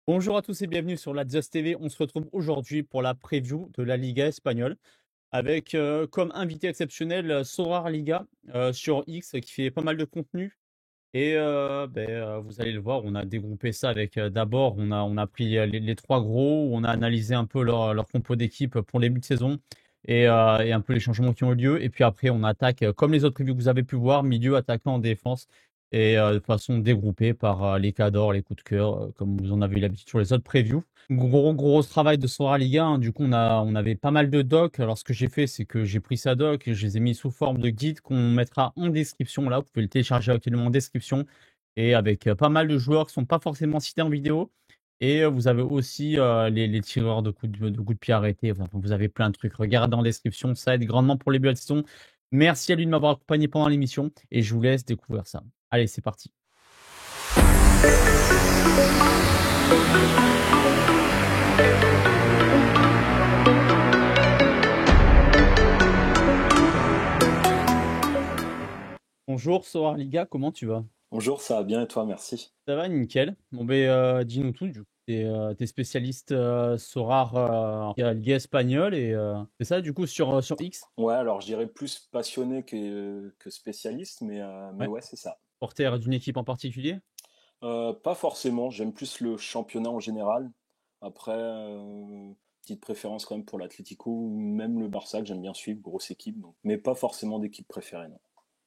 Bonjour à tous et bienvenue sur la Just TV. On se retrouve aujourd'hui pour la preview de la Liga espagnole avec comme invité exceptionnel Sorar Liga sur X qui fait pas mal de contenu. Et vous allez le voir, on a dégroupé ça avec d'abord, on a pris les trois gros, on a analysé un peu leur compo d'équipe pour les buts de saison et un peu les changements qui ont eu lieu. Et puis après, on attaque comme les autres previews que vous avez pu voir, milieu, attaquant, défense et de façon dégroupée par les cadors, les coups de cœur, comme vous en avez eu l'habitude sur les autres previews. Gros travail de Sora Liga, hein. Du coup, on avait pas mal de docs. Alors, ce que j'ai fait, c'est que j'ai pris sa doc et je les ai mis sous forme de guide qu'on mettra en description. Là, vous pouvez le télécharger actuellement en description et avec pas mal de joueurs qui sont pas forcément cités en vidéo. Et vous avez aussi les tireurs de coups de pied arrêtés. Enfin, vous avez plein de trucs. Regardez en description, ça aide grandement pour les buts de saison. Merci à lui de m'avoir accompagné pendant l'émission et je vous laisse découvrir ça. Allez, c'est parti. Bonjour Soar Liga, comment tu vas? Bonjour, ça va bien et toi, merci. Ça va, nickel. Bon, dis-nous tout, du coup. T'es spécialiste Sorar Liga espagnole et c'est ça, du coup, sur X? Ouais, alors je dirais plus passionné que spécialiste, mais Ouais. ouais, c'est ça. Porteur d'une équipe en particulier? Pas forcément, j'aime plus le championnat en général. Après, petite préférence quand même pour l'Atlético ou même le Barça que j'aime bien suivre, grosse équipe, donc. Mais pas forcément d'équipe préférée, non.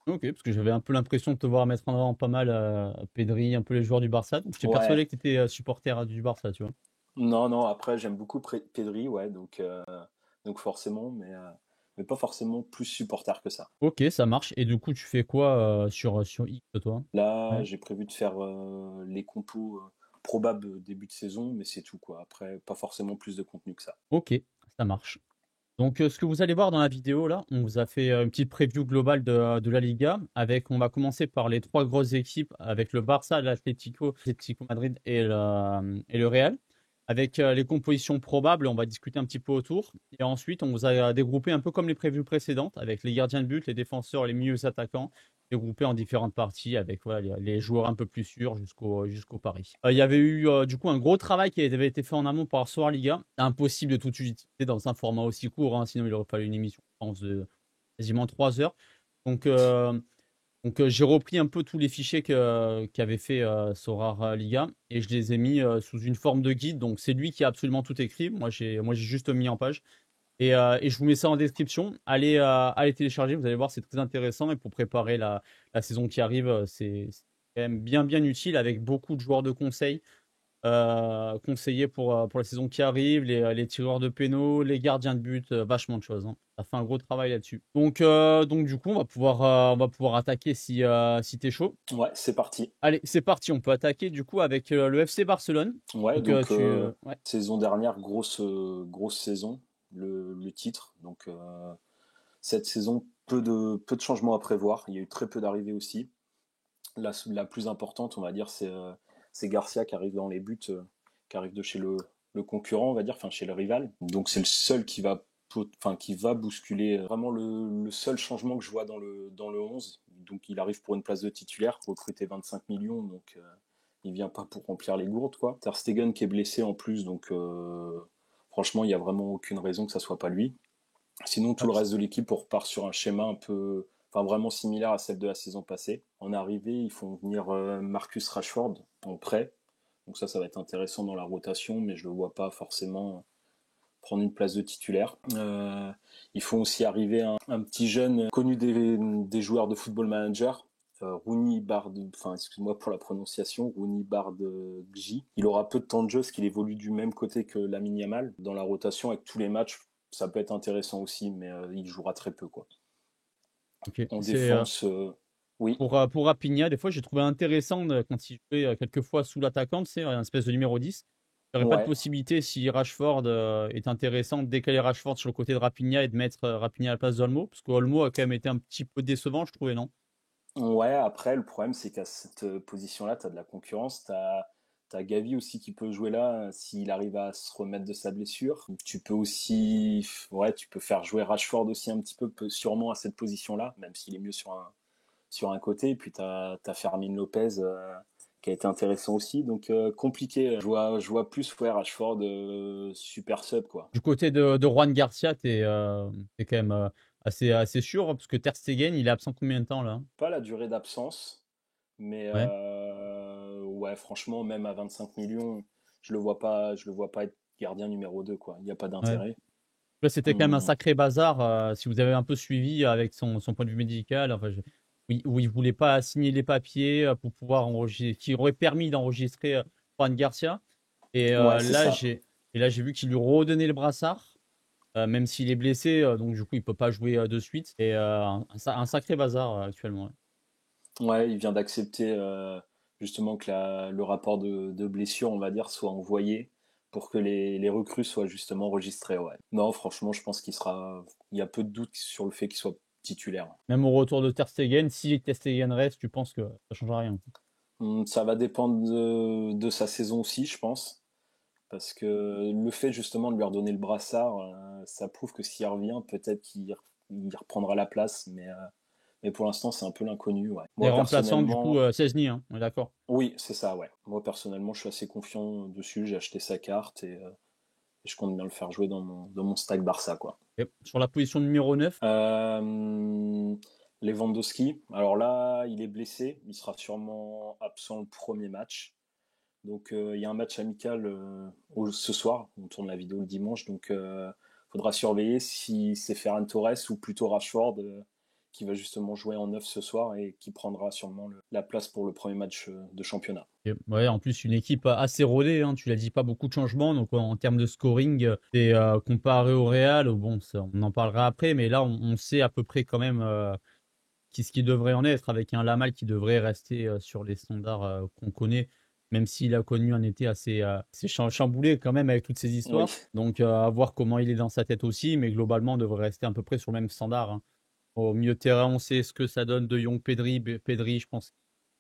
Ok, parce que j'avais un peu l'impression de te voir mettre en avant pas mal Pedri, un peu les joueurs du Barça. Donc, j'étais Ouais, persuadé que tu étais supporter du Barça, tu vois. non, non, après j'aime beaucoup Pedri, ouais, donc forcément, mais pas forcément plus supporter que ça. Ok, ça marche. Et du coup, tu fais quoi sur X, toi? Là, Ouais. j'ai prévu de faire les compos probables début de saison, mais c'est tout quoi. Après, pas forcément plus de contenu que ça. Ok, ça marche. Donc, ce que vous allez voir dans la vidéo, là, on vous a fait une petite preview globale de la Liga. On va commencer par les trois grosses équipes, avec le Barça, l'Atlético Madrid et le Real. Avec les compositions probables, on va discuter un petit peu autour. Et ensuite, on vous a dégroupé un peu comme les previews précédentes, avec les gardiens de but, les défenseurs, les milieux attaquants, dégroupés en différentes parties, avec voilà, les joueurs un peu plus sûrs jusqu'au pari. Il y avait eu du coup un gros travail qui avait été fait en amont par Soir Liga. Impossible de tout utiliser dans un format aussi court, hein, sinon il aurait fallu une émission, je pense, de quasiment 3 heures. Donc, j'ai repris un peu tous les fichiers qu'avait fait Sorar Liga et je les ai mis sous une forme de guide. Donc, c'est lui qui a absolument tout écrit. Moi, j'ai juste mis en page. Et je vous mets ça en description. Allez télécharger, vous allez voir, c'est très intéressant. Et pour préparer la saison qui arrive, c'est quand même bien utile avec beaucoup de joueurs de conseil conseillés pour la saison qui arrive, les tireurs de pénaux, les gardiens de but, vachement de choses, hein. Ça fait un gros travail là-dessus. Donc du coup, on va pouvoir attaquer si t'es chaud. Ouais, c'est parti. Allez, c'est parti. On peut attaquer du coup avec le FC Barcelone. Ouais, Donc donc ouais, saison dernière, grosse saison, le titre. Donc cette saison, peu de changements à prévoir. Il y a eu très peu d'arrivées aussi. La plus importante, on va dire, c'est Garcia qui arrive dans les buts, qui arrive de chez le concurrent, on va dire, enfin chez le rival. Donc c'est le seul qui va bousculer vraiment le seul changement que je vois dans le 11. Donc il arrive pour une place de titulaire, recruté 25 millions, donc il vient pas pour remplir les gourdes, quoi. Ter Stegen qui est blessé en plus, donc franchement, il y a vraiment aucune raison que ça soit pas lui. Sinon, tout le reste de l'équipe, on repart sur un schéma un peu, enfin vraiment similaire à celle de la saison passée. En arrivée, ils font venir Marcus Rashford en prêt. Donc ça va être intéressant dans la rotation, mais je ne le vois pas forcément prendre une place de titulaire. Ils font aussi arriver un petit jeune connu des joueurs de Football Manager, Rooney Bard, enfin excuse-moi pour la prononciation, Rooney Bard Gji. Il aura peu de temps de jeu, parce qu'il évolue du même côté que Lamine Yamal. Dans la rotation, avec tous les matchs, ça peut être intéressant aussi, mais il jouera très peu, quoi. ok. En C'est défense, oui, pour Raphinha, des fois, j'ai trouvé intéressant quand il jouait quelquefois sous l'attaquant, c'est un espèce de numéro 10. Il n'y aurait pas de ouais. possibilité, si Rashford est intéressant, de décaler Rashford sur le côté de Raphinha et de mettre Raphinha à la place d'Olmo, parce qu'Olmo a quand même été un petit peu décevant, je trouvais, non? Ouais, après, le problème, c'est qu'à cette position-là, tu as de la concurrence. T'as Gavi aussi qui peut jouer là s'il arrive à se remettre de sa blessure. Tu peux aussi, ouais, tu peux faire jouer Rashford aussi un petit peu, sûrement à cette position-là, même s'il est mieux sur un côté. Et puis t'as Fermin Lopez qui a été intéressant aussi. Donc compliqué. Je vois plus Rashford super sub quoi. Du côté de Juan Garcia, t'es quand même assez sûr, parce que Ter Stegen, il est absent combien de temps là? Pas la durée d'absence, mais Ouais. ouais, franchement, même à 25 millions, je le vois pas être gardien numéro 2 quoi. Il n'y a pas Ouais. d'intérêt. Là, c'était quand même un On- sacré bazar, si vous avez un peu suivi avec son point de vue médical, enfin, où il voulait pas signer les papiers pour pouvoir enregistrer, qui aurait permis d'enregistrer Juan Garcia. Et Ouais, c'est ça. là, j'ai vu qu'il lui redonnait le brassard, même s'il est blessé, donc du coup, il peut pas jouer de suite. Et un sacré bazar actuellement. Ouais. Ouais, il vient d'accepter justement que le rapport de blessure, on va dire, soit envoyé pour que les recrues soient justement enregistrées. Ouais. Non, franchement, je pense qu'il sera. Il y a peu de doute sur le fait qu'il soit titulaire. Même au retour de Ter Stegen, si Ter Stegen reste, tu penses que ça changera rien? Ça va dépendre de sa saison aussi, je pense. Parce que le fait justement de lui redonner le brassard, ça prouve que s'il revient, peut-être il reprendra la place. Mais pour l'instant, c'est un peu l'inconnu. Ouais. Les Moi, remplaçants, du coup, personnellement, Szczęsny, hein, on est d'accord. oui, c'est ça, ouais. Moi, personnellement, je suis assez confiant dessus. J'ai acheté sa carte et je compte bien le faire jouer dans mon stack Barça, quoi. Et sur la position numéro 9. Euh, Lewandowski, alors là, il est blessé. Il sera sûrement absent le premier match. Donc, il y a un match amical ce soir. On tourne la vidéo le dimanche. Donc, faudra surveiller si c'est Ferran Torres ou plutôt Rashford qui va justement jouer en neuf ce soir et qui prendra sûrement la place pour le premier match de championnat. Et ouais, en plus, une équipe assez rodée, hein, tu l'as dit, pas beaucoup de changements. Donc, en termes de scoring, et comparé au Real, bon, on en parlera après, mais là, on sait à peu près quand même ce qui devrait en être, avec un Lamal qui devrait rester sur les standards qu'on connaît, même s'il a connu un été assez chamboulé quand même avec toutes ces Oui, histoires. Donc, à voir comment il est dans sa tête aussi, mais globalement, on devrait rester à peu près sur le même standard. Hein. Au milieu de terrain, on sait ce que ça donne de Jong Pedri. Pedri, je pense,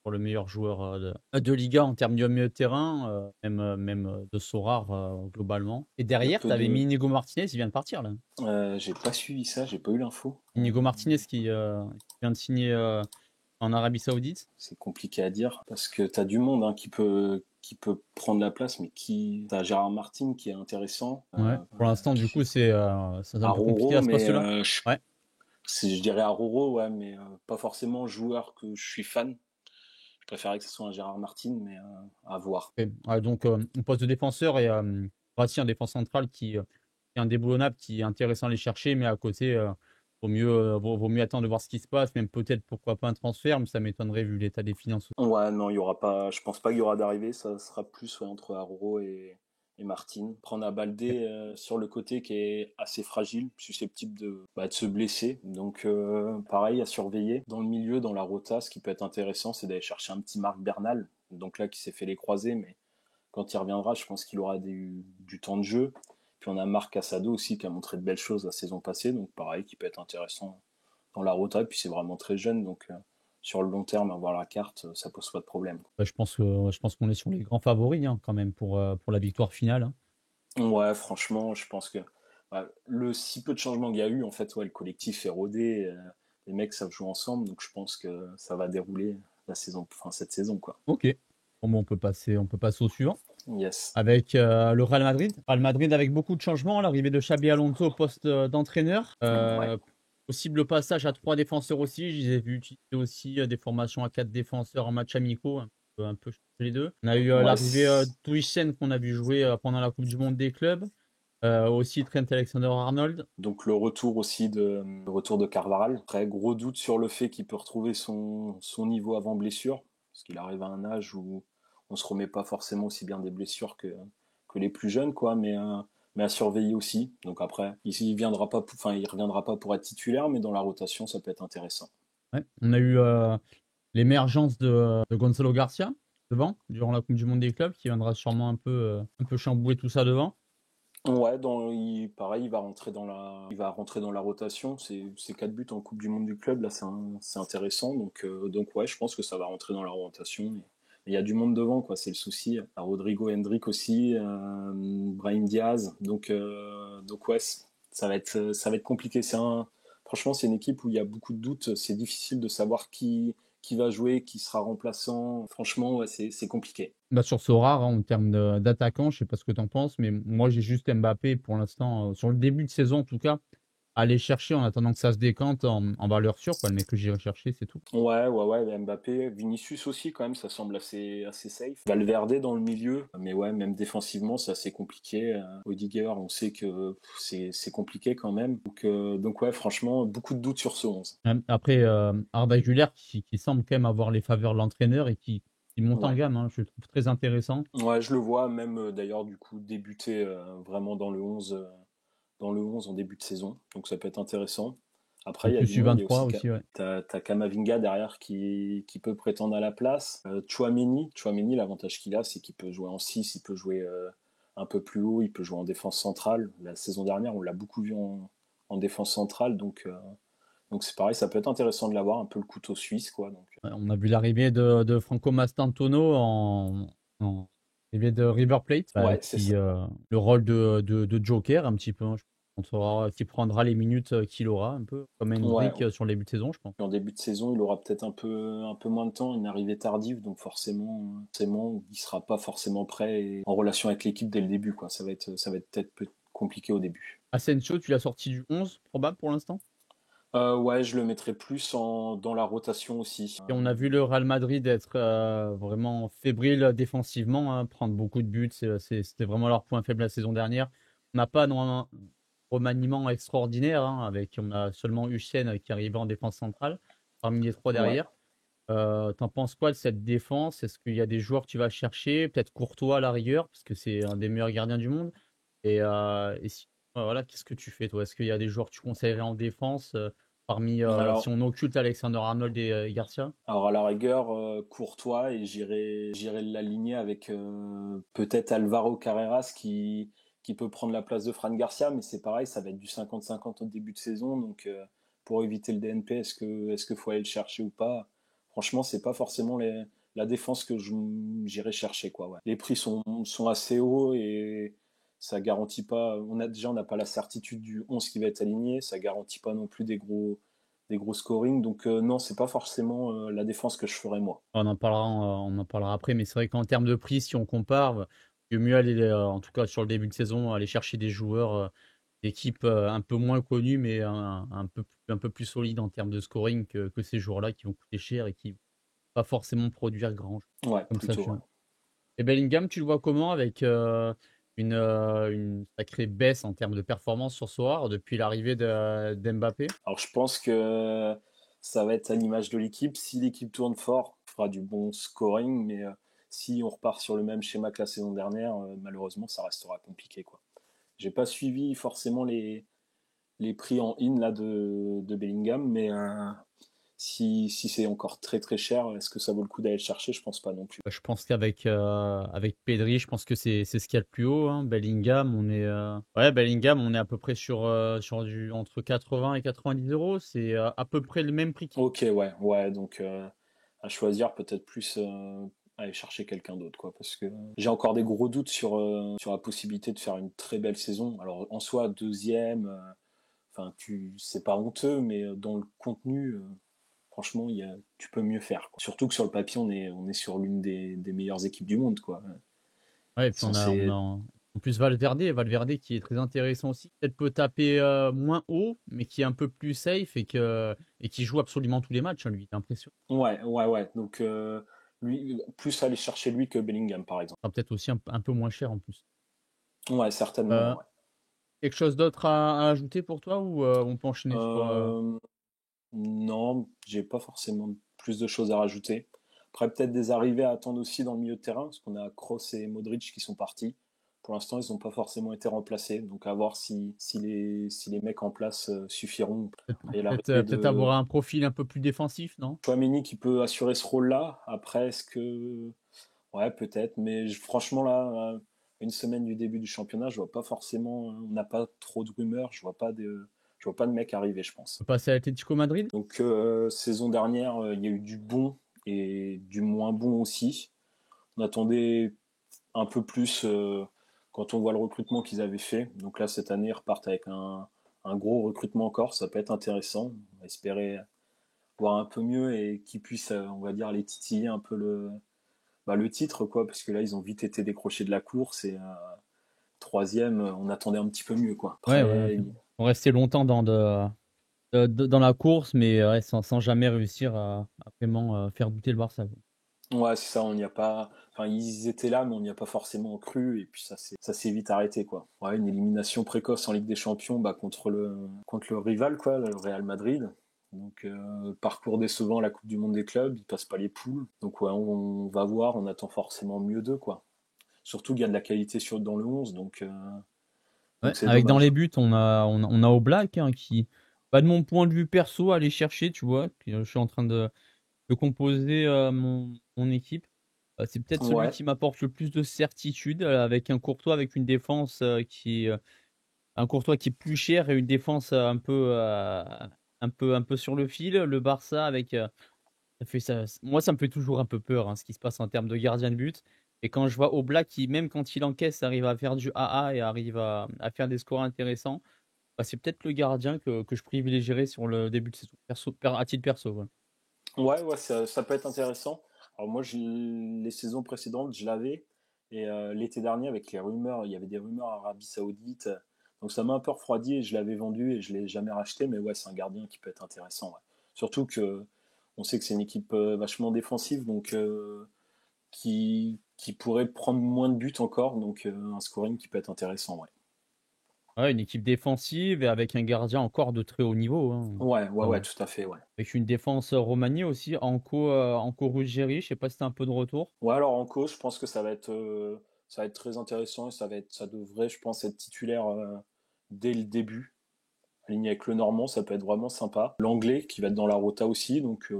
pour le meilleur joueur de Liga en termes de milieu de terrain, même de Sorare globalement. Et il y a derrière, tu peu avais mis de. Inigo Martinez, il vient de partir là. J'ai pas suivi ça, j'ai pas eu l'info. Inigo Martinez qui vient de signer en Arabie Saoudite. C'est compliqué à dire parce que tu as du monde hein, qui peut prendre la place, mais qui. Tu as Gérard Martin qui est intéressant, Ouais. Pour l'instant, du coup, c'est un peu compliqué Aroro, à ce mais poste-là. Ouais. je dirais Aroro, ouais, mais pas forcément joueur que je suis fan. Je préférais que ce soit un Gérard Martin, mais à voir. Ok. Ouais, donc, on poste de défenseur et voici un défense central qui est indéboulonnable, qui est intéressant à aller chercher, mais à côté, vaut mieux attendre de voir ce qui se passe, même peut-être pourquoi pas un transfert, mais ça m'étonnerait vu l'état des finances. Ouais, non, il y aura pas. Je pense pas qu'il y aura d'arrivée. Ça sera plus ouais, entre Aroro et Martin. Prendre à Baldé sur le côté qui est assez fragile, susceptible de se blesser. Donc pareil à surveiller. Dans le milieu, dans la rota, ce qui peut être intéressant, c'est d'aller chercher un petit Marc Bernal. Donc là, qui s'est fait les croisés, mais quand il reviendra, je pense qu'il aura du temps de jeu. Puis on a Marc Casado aussi qui a montré de belles choses la saison passée. Donc pareil, qui peut être intéressant dans la rota. Et puis c'est vraiment très jeune, donc sur le long terme, avoir la carte, ça pose pas de problème. Ouais, je pense qu'on est sur les grands favoris hein, quand même pour la victoire finale. Hein. Ouais, franchement, je pense que ouais, le si peu de changements qu'il y a eu, en fait, ouais, le collectif est rodé, les mecs savent jouer ensemble, donc je pense que ça va dérouler cette saison, quoi. Ok. Bon, on peut passer au suivant. Yes. Avec le Real Madrid. Real Madrid avec beaucoup de changements. L'arrivée de Xabi Alonso au poste d'entraîneur. Ouais. Possible passage à 3 défenseurs aussi. Je les ai vus utiliser aussi des formations à 4 défenseurs en match amicaux. Un peu les deux. On a eu Ouais, l'arrivée Tuichen qu'on a vu jouer pendant la Coupe du Monde des clubs. Aussi Trent Alexander-Arnold. donc le retour de Carvaral. Très gros doute sur le fait qu'il peut retrouver son niveau avant blessure, parce qu'il arrive à un âge où on se remet pas forcément aussi bien des blessures que les plus jeunes, quoi, mais à surveiller aussi. Donc après, il reviendra pas pour être titulaire, mais dans la rotation, ça peut être intéressant. Ouais. On a eu l'émergence de Gonzalo Garcia devant, durant la Coupe du Monde des clubs, qui viendra sûrement un peu chambouler tout ça devant. Ouais, pareil, il va rentrer dans la rotation. C'est 4 buts en Coupe du Monde du club, là, c'est intéressant. Donc ouais, je pense que ça va rentrer dans la rotation. Il y a du monde devant, quoi, c'est le souci. Rodrigo Hendrick aussi, Brahim Diaz. Donc ouais, ça va être compliqué. Franchement, c'est une équipe où il y a beaucoup de doutes. C'est difficile de savoir qui va jouer, qui sera remplaçant. Franchement, ouais, c'est compliqué. Bah, sur ce rare, hein, en termes d'attaquant, je sais pas ce que tu en penses, mais moi j'ai juste Mbappé pour l'instant, sur le début de saison en tout cas, à aller chercher en attendant que ça se décante en valeur sûre, quoi, le mec que j'irai chercher, c'est tout. Ouais, Mbappé, Vinicius aussi quand même, ça semble assez safe. Valverde dans le milieu, mais ouais, même défensivement, c'est assez compliqué. Odegaard, on sait que c'est compliqué quand même. Donc ouais, franchement, beaucoup de doutes sur ce 11. Après, Arda Güler qui semble quand même avoir les faveurs de l'entraîneur et qui monte en Ouais. gamme, hein, je le trouve très intéressant. Ouais, je le vois même d'ailleurs du coup débuter vraiment dans le 11 en début de saison. Donc ça peut être intéressant. Après, En il y a plus du monde. Il y a U23 aussi aussi, ouais. t'as Kamavinga derrière qui peut prétendre à la place. Chouameni, l'avantage qu'il a, c'est qu'il peut jouer en 6, il peut jouer un peu plus haut, il peut jouer en défense centrale. La saison dernière, on l'a beaucoup vu en défense centrale. Donc c'est pareil, ça peut être intéressant de l'avoir, un peu le couteau suisse, quoi. Donc, Ouais, on a vu l'arrivée de Franco Mastantuono en arrivée de River Plate, ouais, c'est qui ça. le rôle de joker un petit peu, hein, je pense, qui prendra les minutes qu'il aura, un peu comme Ouais, Hendrick sur le début de saison, je pense. en début de saison, il aura peut-être un peu moins de temps, une arrivée tardive, donc forcément, il sera pas forcément prêt et en relation avec l'équipe dès le début, quoi. Ça va être peut-être compliqué au début. Asensio, tu l'as sorti du 11, probable pour l'instant. Ouais, je le mettrai plus dans la rotation aussi. Et on a vu le Real Madrid être vraiment fébrile défensivement, hein, prendre beaucoup de buts. C'était vraiment leur point faible la saison dernière. On n'a pas un remaniement extraordinaire, hein, on a seulement Huchien qui arrivait en défense centrale, parmi les trois Ouais. derrière. T'en penses quoi de cette défense? Est-ce qu'il y a des joueurs que tu vas chercher? Peut-être Courtois à la rigueur, parce que c'est un des meilleurs gardiens du monde. Et voilà, qu'est-ce que tu fais, toi? Est-ce qu'il y a des joueurs que tu conseillerais en défense parmi, si Alors, on occulte Alexander-Arnold et Garcia? alors à la rigueur, Courtois et j'irai l'aligner avec peut-être Alvaro Carreras qui peut prendre la place de Fran Garcia, mais c'est pareil, ça va être du 50-50 au début de saison, donc pour éviter le DNP, est-ce que faut aller le chercher ou pas? Franchement, c'est pas forcément la défense que j'irai chercher, quoi. Ouais. Les prix sont assez hauts et ça garantit pas. On n'a pas la certitude du 11 qui va être aligné, ça garantit pas non plus des gros scoring. Donc non, c'est pas forcément la défense que je ferais moi. On en parlera après, mais c'est vrai qu'en termes de prix, si on compare, il vaut mieux aller, en tout cas sur le début de saison, aller chercher des joueurs d'équipes un peu moins connus, mais un peu plus solides en termes de scoring que ces joueurs-là qui vont coûter cher et qui vont pas forcément produire grand, Ouais, comme ça. plutôt. Ouais. Et Bellingham, tu le vois comment avec une sacrée baisse en termes de performance sur Soar depuis l'arrivée d'Mbappé? Alors je pense que ça va être à l'image de l'équipe. Si l'équipe tourne fort, on fera du bon scoring, mais si on repart sur le même schéma que la saison dernière, malheureusement, ça restera compliqué, quoi. J'ai pas suivi forcément les prix en in là de Bellingham, mais si c'est encore très très cher, est-ce que ça vaut le coup d'aller le chercher? Je pense pas non plus. Je pense avec Pedri, je pense que c'est ce qu'il y a de plus haut, hein. Bellingham, on est à peu près sur du entre 80 et 90 euros. C'est à peu près le même prix. Ok, ouais, donc à choisir peut-être plus aller chercher quelqu'un d'autre, quoi, parce que j'ai encore des gros doutes sur la possibilité de faire une très belle saison. Alors en soi, deuxième, enfin, c'est pas honteux, mais dans le contenu, franchement, tu peux mieux faire, quoi. Surtout que sur le papier, on est sur l'une des meilleures équipes du monde, quoi. Ouais, et puis Censé. en plus Valverde qui est très intéressant aussi. Peut-être peut taper moins haut, mais qui est un peu plus safe et qui joue absolument tous les matchs, hein, lui, j'ai l'impression. Ouais. Donc lui, plus aller chercher lui que Bellingham, par exemple. Ça sera peut-être aussi un peu moins cher en plus. Ouais, certainement, Euh, ouais. Quelque chose d'autre à ajouter pour toi ou on peut enchaîner sur. Euh, Non, j'ai pas forcément plus de choses à rajouter. Après, peut-être des arrivées à attendre aussi dans le milieu de terrain, parce qu'on a Kroos et Modric qui sont partis. Pour l'instant, ils n'ont pas forcément été remplacés, donc à voir si les mecs en place suffiront. Après, il y a l'arrivée Peut-être de avoir un profil un peu plus défensif, non? Chouameni qui peut assurer ce rôle-là. Après, est-ce que... Ouais, peut-être, mais franchement, là, une semaine du début du championnat, je vois pas forcément... On n'a pas trop de rumeurs, je vois pas de mecs arriver, je pense. On peut passer à l'Atlético Madrid? Donc, saison dernière, il y a eu du bon et du moins bon aussi. On attendait un peu plus quand on voit le recrutement qu'ils avaient fait. Donc là, cette année, ils repartent avec un gros recrutement encore. Ça peut être intéressant. voir un peu mieux et qu'ils puissent, on va dire, les titiller un peu le titre, quoi, parce que là, ils ont vite été décrochés de la course et troisième, on attendait un petit peu mieux, quoi. Ouais, ouais, Après, on restait longtemps dans la course, mais ouais, sans jamais réussir à vraiment faire douter le Barça, quoi. ouais, c'est ça, on n'y a pas. Enfin, ils étaient là, mais on n'y a pas forcément cru, et puis ça s'est vite arrêté, quoi. Ouais, une élimination précoce en Ligue des Champions, bah, contre le rival, quoi, le Real Madrid. Donc, parcours décevant à la Coupe du Monde des clubs, ils passent pas les poules. Donc, ouais, on va voir, on attend forcément mieux d'eux, quoi. Surtout qu'il y a de la qualité dans le 11, Ouais, donc c'est avec dans les dommage. buts, on a Oblak hein, qui, pas de mon point de vue perso, aller chercher, tu vois. Puis, je suis en train de composer mon équipe. C'est peut-être celui Ouais, qui m'apporte le plus de certitude avec un Courtois, avec une défense un Courtois qui est plus cher et une défense un peu sur le fil. Le Barça avec ça fait ça. Moi, ça me fait toujours un peu peur hein, ce qui se passe en termes de gardien de but. Et quand je vois Oblak qui, même quand il encaisse, arrive à faire du AA et arrive à faire des scores intéressants, bah, c'est peut-être le gardien que je privilégierais sur le début de saison, à titre perso. Ouais. ouais, ouais, ça peut être intéressant. Alors moi, les saisons précédentes, je l'avais. Et l'été dernier, avec les rumeurs, il y avait des rumeurs Arabie Saoudite. Donc ça m'a un peu refroidi et je l'avais vendu et je l'ai jamais racheté. Mais ouais, c'est un gardien qui peut être intéressant. Ouais. Surtout que on sait que c'est une équipe vachement défensive, donc qui pourrait prendre moins de buts encore. Donc un scoring qui peut être intéressant. Ouais, Ouais, une équipe défensive et avec un gardien encore de très haut niveau, hein. ouais, ouais, Euh, ouais, tout à fait. Ouais. avec une défense remaniée aussi, Anko Ruggeri, je sais pas si t'as un peu de retour. Ouais, alors en cause, je pense que ça va être très intéressant et ça devrait, je pense, être titulaire dès le début. Aligné avec le Normand, ça peut être vraiment sympa. L'Anglais qui va être dans la rota aussi, donc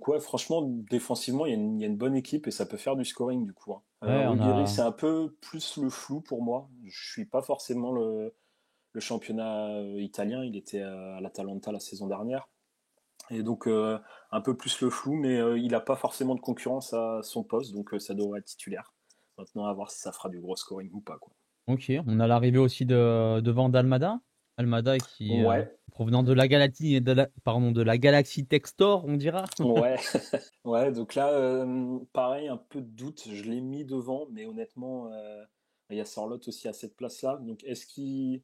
ouais, franchement, défensivement, il y a une bonne équipe et ça peut faire du scoring du coup, hein. Ouais, on Ruggeri, a. c'est un peu plus le flou pour moi. Je suis pas forcément le championnat italien. Il était à l'Atalanta la saison dernière. Et donc un peu plus le flou, mais il n'a pas forcément de concurrence à son poste, donc ça devrait être titulaire. Maintenant, à voir si ça fera du gros scoring ou pas, quoi. Ok, on a l'arrivée aussi de Van d'Almada. Almada qui Ouais, provenant de la galaxie pardon, de la galaxie Textor, on dira. ouais, ouais. Donc là, pareil, un peu de doute. Je l'ai mis devant, mais honnêtement, il y a Sorloth aussi à cette place-là. Donc est-ce qu'il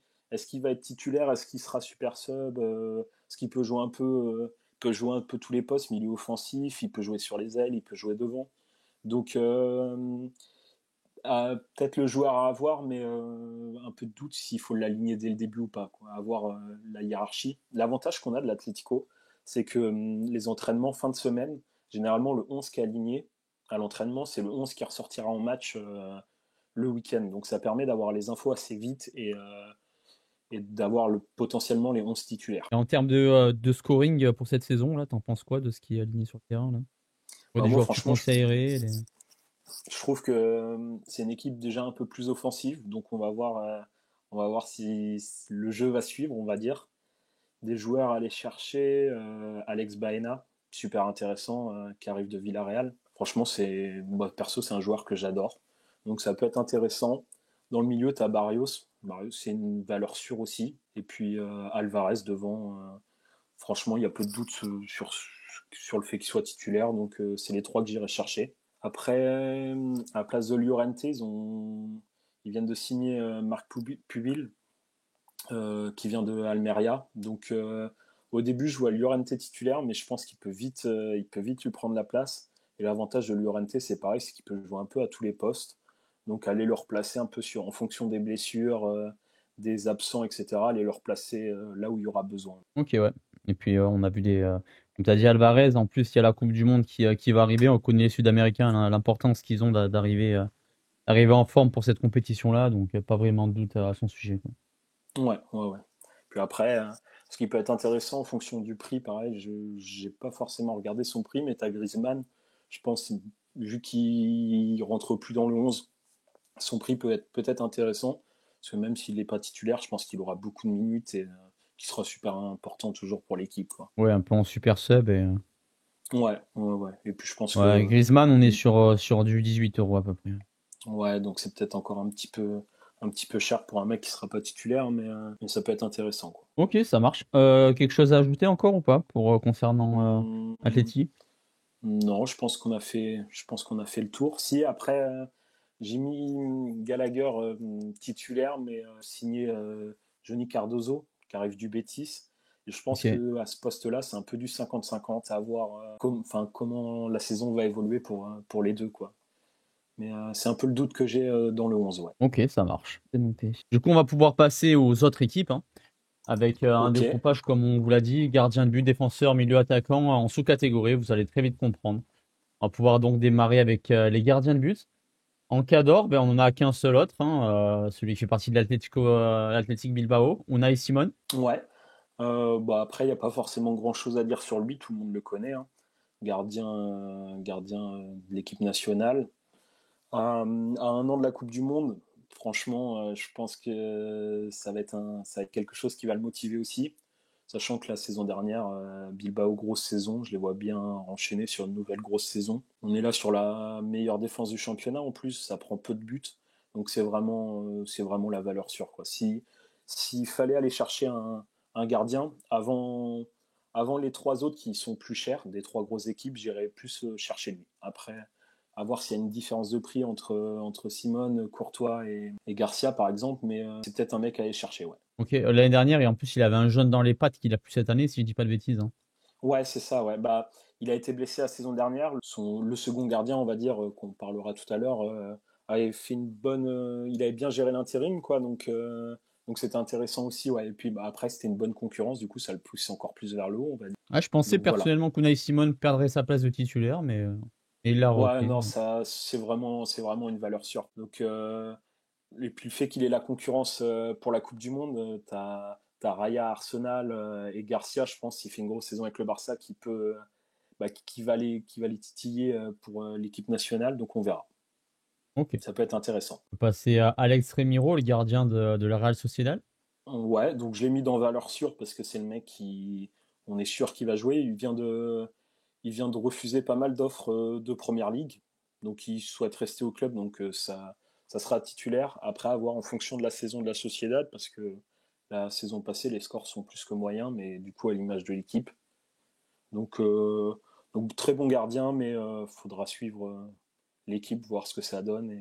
va être titulaire? Est-ce qu'il sera super sub? Est-ce qu'il peut jouer un peu, tous les postes, milieu offensif? Il peut jouer sur les ailes, il peut jouer devant. Donc peut-être le joueur à avoir, mais un peu de doute s'il faut l'aligner dès le début ou pas, quoi. Avoir la hiérarchie. L'avantage qu'on a de l'Atlético, c'est que les entraînements fin de semaine, généralement le 11 qui est aligné à l'entraînement, c'est le 11 qui ressortira en match le week-end. Donc ça permet d'avoir les infos assez vite et d'avoir potentiellement les 11 titulaires. Et en termes de scoring pour cette saison, là, t'en penses quoi de ce qui est aligné sur le terrain là? Pour Bah, des moi, joueurs que tu franchement, conseillerais je trouve que c'est une équipe déjà un peu plus offensive, donc on va voir si le jeu va suivre, on va dire. Des joueurs à aller chercher, Alex Baena, super intéressant, qui arrive de Villarreal. Franchement, moi, perso, c'est un joueur que j'adore. Donc ça peut être intéressant. Dans le milieu, tu as Barrios. Barrios, c'est une valeur sûre aussi. Et puis Alvarez devant. Franchement, il y a peu de doute sur le fait qu'il soit titulaire. Donc c'est les trois que j'irai chercher. Après, à la place de Llorente, ils viennent de signer Marc Pubil, qui vient de Almeria. Donc au début, je vois Llorente titulaire, mais je pense qu'il peut vite lui prendre la place. Et l'avantage de Llorente, c'est pareil, c'est qu'il peut jouer un peu à tous les postes. Donc aller le replacer un peu en fonction des blessures, des absents, etc. Aller le replacer là où il y aura besoin. Ok, ouais. Et puis, on a vu comme tu as dit, Alvarez. En plus, il y a la Coupe du Monde qui va arriver. On connaît les Sud-Américains, l'importance qu'ils ont d'arriver en forme pour cette compétition-là. Donc, pas vraiment de doute à son sujet, quoi. Ouais, ouais, ouais. Puis après, ce qui peut être intéressant en fonction du prix, pareil, je n'ai pas forcément regardé son prix, mais tu as Griezmann, je pense, vu qu'il rentre plus dans le 11, son prix peut être peut-être intéressant, parce que même s'il n'est pas titulaire, je pense qu'il aura beaucoup de minutes et qu'il sera super important toujours pour l'équipe, quoi. Ouais, un peu en super sub. Ouais, ouais, ouais. Et puis je pense Ouais, que, Griezmann, on est sur du 18 € à peu près. ouais, donc c'est peut-être encore un petit peu. un petit peu cher pour un mec qui sera pas titulaire, mais ça peut être intéressant, quoi. Ok, ça marche. Quelque chose à ajouter encore ou pas pour concernant Hum, Atleti? non, je pense qu'on a fait le tour. Si après, j'ai mis Gallagher titulaire, mais signé Johnny Cardozo, qui arrive du Betis. Et je pense Ok. que à ce poste-là, c'est un peu du 50-50 à voir comment la saison va évoluer pour les deux, quoi. Mais c'est un peu le doute que j'ai dans le 11, ouais. Ok, ça marche. C'est noté. Du coup, on va pouvoir passer aux autres équipes, hein, avec un Ok, découpage, comme on vous l'a dit, gardien de but, défenseur, milieu attaquant, en sous-catégorie. Vous allez très vite comprendre. On va pouvoir donc démarrer avec les gardiens de but. En cas d'or, ben, on n'en a qu'un seul autre, hein, celui qui fait partie de l'Athletic Bilbao, Unai Simon. ouais. Bah après, il n'y a pas forcément grand-chose à dire sur lui, tout le monde le connaît, hein. Gardien de l'équipe nationale. À un an de la Coupe du Monde, franchement, je pense que ça va être quelque chose qui va le motiver aussi. Sachant que la saison dernière, Bilbao, grosse saison, je les vois bien enchaîner sur une nouvelle grosse saison. On est là sur la meilleure défense du championnat en plus, ça prend peu de buts. Donc c'est vraiment la valeur sûre, quoi. S'il fallait aller chercher un gardien avant les trois autres qui sont plus chers, des trois grosses équipes, j'irais plus chercher lui. Après, à voir s'il y a une différence de prix entre Simone, Courtois et Garcia, par exemple, mais c'est peut-être un mec à aller chercher, ouais. Ok, l'année dernière, et en plus, il avait un jaune dans les pattes qu'il a plus cette année, si je dis pas de bêtises, hein. Ouais, c'est ça, ouais. Bah, il a été blessé la saison dernière. Le second gardien, on va dire, qu'on parlera tout à l'heure, avait fait une bonne. Il avait bien géré l'intérim, quoi. Donc c'était intéressant aussi, ouais. Et puis bah, après, c'était une bonne concurrence, du coup, ça le pousse encore plus vers le haut, on va dire. Ah, je pensais Donc voilà. personnellement qu'Unai Simon perdrait sa place de titulaire, mais il l'a Ouais, repris. non, ça, c'est vraiment une valeur sûre. Donc, et puis le fait qu'il ait la concurrence pour la Coupe du Monde, t'as Raya, Arsenal et Garcia, je pense, s'il fait une grosse saison avec le Barça, qui va les titiller pour l'équipe nationale, donc on verra. Ok. Ça peut être intéressant. On peut passer à Alex Remiro, le gardien de la Real Sociedad. Ouais, donc je l'ai mis dans valeur sûre parce que c'est le mec on est sûr qu'il va jouer. Il vient de refuser pas mal d'offres de Première Ligue, donc il souhaite rester au club, donc ça sera titulaire. Après, à voir en fonction de la saison de la Sociedad, parce que la saison passée, les scores sont plus que moyens, mais du coup à l'image de l'équipe. Donc, euh, donc très bon gardien, mais faudra suivre l'équipe, voir ce que ça donne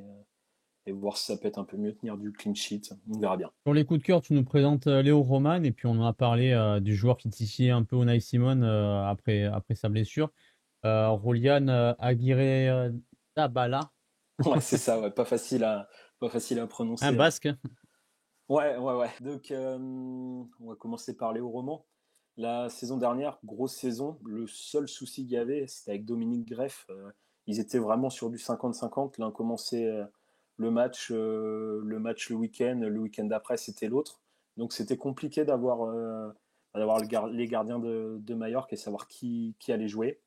et voir si ça peut être un peu mieux tenir du clean sheet. On verra bien. Pour les coups de cœur, tu nous présentes Léo Roman, et puis on en a parlé du joueur qui titillait un peu Unai Simon après sa blessure. Rolian Aguirre Dabala, Ouais, c'est ça, ouais, pas facile à un prononcer, ouais. basque. Ouais, ouais, ouais. Donc, on va commencer par les romans. La saison dernière, grosse saison. Le seul souci qu'il y avait, c'était avec Dominique Greff. Ils étaient vraiment sur du 50-50. L'un commençait le match le week-end. Le week-end d'après, c'était l'autre. Donc, c'était compliqué d'avoir les gardiens de Majorque et savoir qui allait jouer.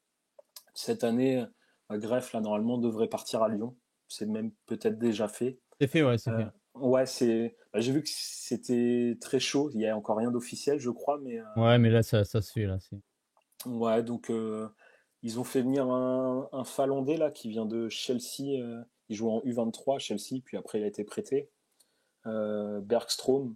Cette année, Greff, là, normalement, devrait partir à Lyon. C'est même peut-être déjà fait. C'est fait, ouais, c'est fait. Ouais, j'ai vu que c'était très chaud. Il n'y a encore rien d'officiel, je crois, mais Ouais, mais là, ça se fait, là. ouais, donc ils ont fait venir un Finlandais là qui vient de Chelsea. Il joue en U23 à Chelsea, puis après il a été prêté. Bergstrom.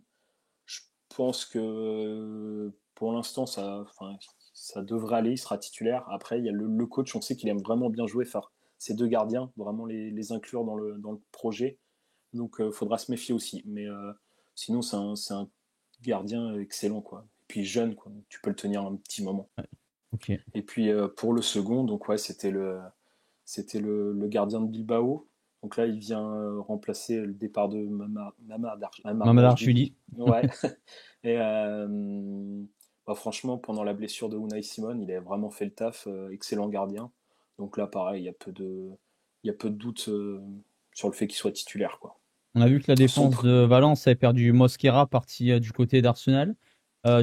Je pense que pour l'instant enfin, ça devrait aller. Il sera titulaire. Après, il y a le coach. On sait qu'il aime vraiment bien jouer. Faire ces deux gardiens, vraiment les inclure dans le projet. Donc, il faudra se méfier aussi. Mais sinon, c'est un gardien excellent, quoi. Et puis jeune, quoi. Tu peux le tenir un petit moment. Ouais, ok. Et puis pour le second, donc ouais, c'était le gardien de Bilbao. Donc là, il vient remplacer le départ de Mamadashvili. Mamardashvili. Ouais. Et bah, franchement, pendant la blessure de Unai Simon, il a vraiment fait le taf. Excellent gardien. Donc là, pareil, il y a peu de doute sur le fait qu'il soit titulaire, quoi. On a vu que la Son défense pr- de Valence avait perdu Mosquera, parti du côté d'Arsenal.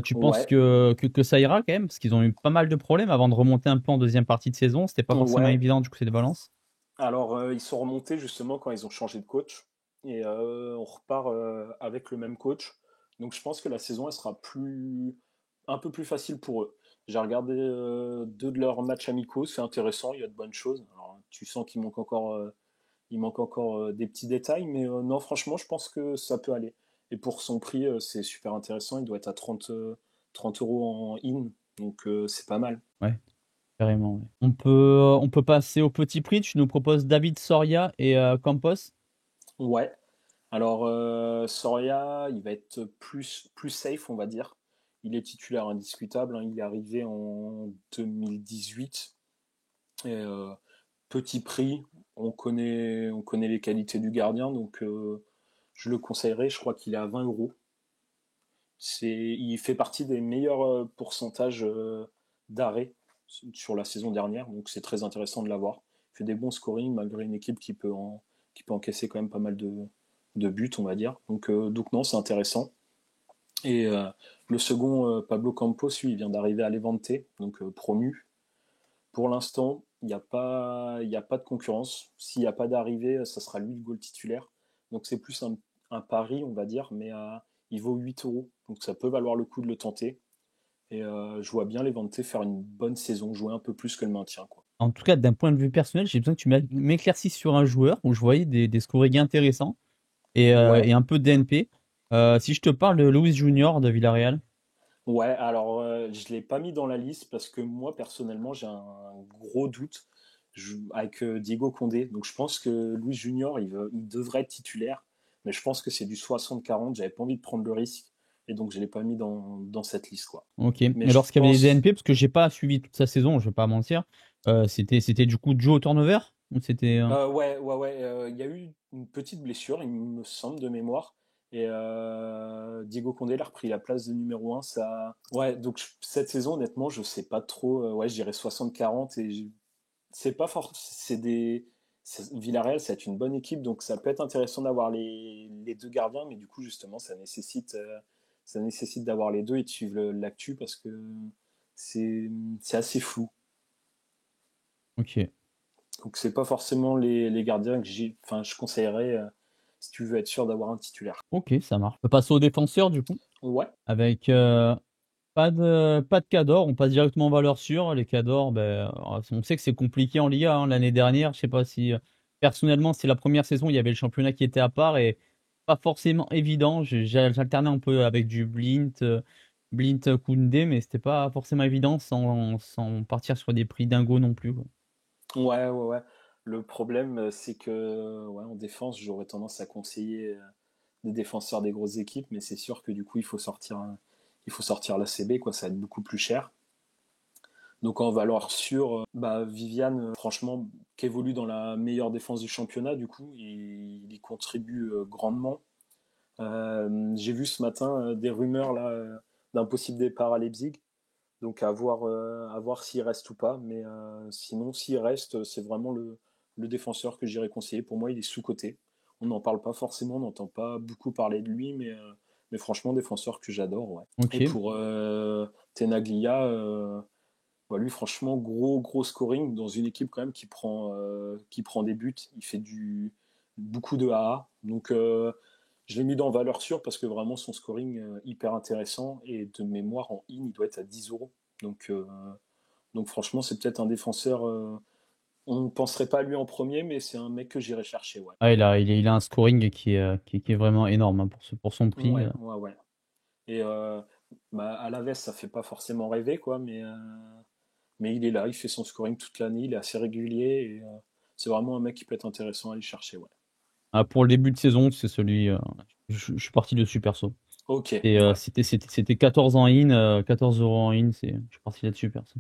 Tu penses Ouais, que ça ira quand même? Parce qu'ils ont eu pas mal de problèmes avant de remonter un peu en deuxième partie de saison. C'était pas forcément ouais. évident du côté de Valence. Alors, ils sont remontés justement quand ils ont changé de coach. Et on repart avec le même coach. Donc, je pense que la saison, elle sera un peu plus facile pour eux. J'ai regardé deux de leurs matchs amicaux. C'est intéressant, il y a de bonnes choses. Alors, tu sens qu'il manque encore il manque encore des petits détails, mais non, franchement, je pense que ça peut aller. Et pour son prix, c'est super intéressant. Il doit être à 30 euros en in, donc c'est pas mal. Ouais, carrément, ouais. On peut passer au petit prix. Tu nous proposes David Soria et Campos. Ouais. Alors, Soria, il va être plus safe, on va dire. Il est titulaire indiscutable, hein. Il est arrivé en 2018. Et, petit prix, on connaît les qualités du gardien, donc je le conseillerais. Je crois qu'il est à 20 euros. Il fait partie des meilleurs pourcentages d'arrêt sur la saison dernière, donc c'est très intéressant de l'avoir. Il fait des bons scoring malgré une équipe qui peut encaisser quand même pas mal de buts, on va dire. Donc non, c'est intéressant. Et le second, Pablo Campos, lui, il vient d'arriver à Levante, donc promu. Pour l'instant, il y a pas de concurrence. S'il n'y a pas d'arrivée, ça sera lui le goal titulaire. Donc c'est plus un pari, on va dire, mais il vaut 8 euros. Donc ça peut valoir le coup de le tenter. Et je vois bien Levante faire une bonne saison, jouer un peu plus que le maintien, quoi. En tout cas, d'un point de vue personnel, j'ai besoin que tu m'éclaircisses sur un joueur où je voyais des scorings intéressants Ouais, et un peu de DNP. Si je te parle de Luis Junior de Villarreal. ouais, alors je ne l'ai pas mis dans la liste parce que moi, personnellement, j'ai un gros doute avec Diego Condé. Donc je pense que Luis Junior, il devrait être titulaire, mais je pense que c'est du 60-40. J'avais pas envie de prendre le risque et donc je ne l'ai pas mis dans cette liste, quoi. Ok. Mais Et je lorsqu'il y avait des pense. DNP, parce que j'ai pas suivi toute sa saison, je vais pas mentir, c'était du coup Joe au turnover ou c'était Ouais, ouais, ouais. Il y a eu une petite blessure, il me semble, de mémoire. Et Diego Condé l'a repris la place de numéro un. Ça. Ouais, donc cette saison, honnêtement, je sais pas trop. Ouais, je dirais 60-40. C'est pas fort. Villarreal, c'est une bonne équipe, donc ça peut être intéressant d'avoir les deux gardiens, mais du coup, justement, ça nécessite d'avoir les deux et de suivre l'actu parce que c'est assez flou. ok. Donc c'est pas forcément les gardiens enfin, je conseillerais si tu veux être sûr d'avoir un titulaire. Ok, ça marche. On peut passer aux défenseurs du coup, Ouais, avec pas de Cador, on passe directement en valeur sûre. Les Cador, ben, on sait que c'est compliqué en Liga, hein. L'année dernière, je sais pas si personnellement, c'est la première saison, il y avait le championnat qui était à part et pas forcément évident. J'alternais un peu avec du Blint Koundé, mais c'était pas forcément évident sans partir sur des prix dingos non plus, quoi. ouais, ouais, ouais. Le problème, c'est que ouais, en défense, j'aurais tendance à conseiller des défenseurs des grosses équipes, mais c'est sûr que du coup, il faut sortir la CB, quoi, ça va être beaucoup plus cher. Donc en valeur sûre, bah, Viviane, franchement, qui évolue dans la meilleure défense du championnat, du coup, il y contribue grandement. J'ai vu ce matin des rumeurs là d'un possible départ à Leipzig. Donc à voir s'il reste ou pas. Mais sinon, s'il reste, c'est vraiment le défenseur que j'irais conseiller. Pour moi, il est sous-coté. On n'en parle pas forcément, on n'entend pas beaucoup parler de lui, mais franchement, défenseur que j'adore. Ouais. Et Ok. pour Tenaglia, bah, lui, franchement, gros, gros scoring dans une équipe quand même qui prend des buts. Il fait beaucoup de AA. Donc, je l'ai mis dans valeur sûre parce que vraiment son scoring hyper intéressant et de mémoire en in, il doit être à 10 euros. Donc franchement, c'est peut-être un défenseur. On ne penserait pas à lui en premier, mais c'est un mec que j'irai chercher, ouais. Ah, il a un scoring qui est vraiment énorme, hein, pour son prix. Ouais, ouais, ouais. Et bah, à Alaves, ça fait pas forcément rêver, quoi, mais il est là, il fait son scoring toute l'année, il est assez régulier et c'est vraiment un mec qui peut être intéressant à aller chercher, ouais. Ah, pour le début de saison, c'est celui. Je suis parti dessus perso. Ok, Et ouais. c'était 14 en in, 14 euros en in. Je suis parti là-dessus perso.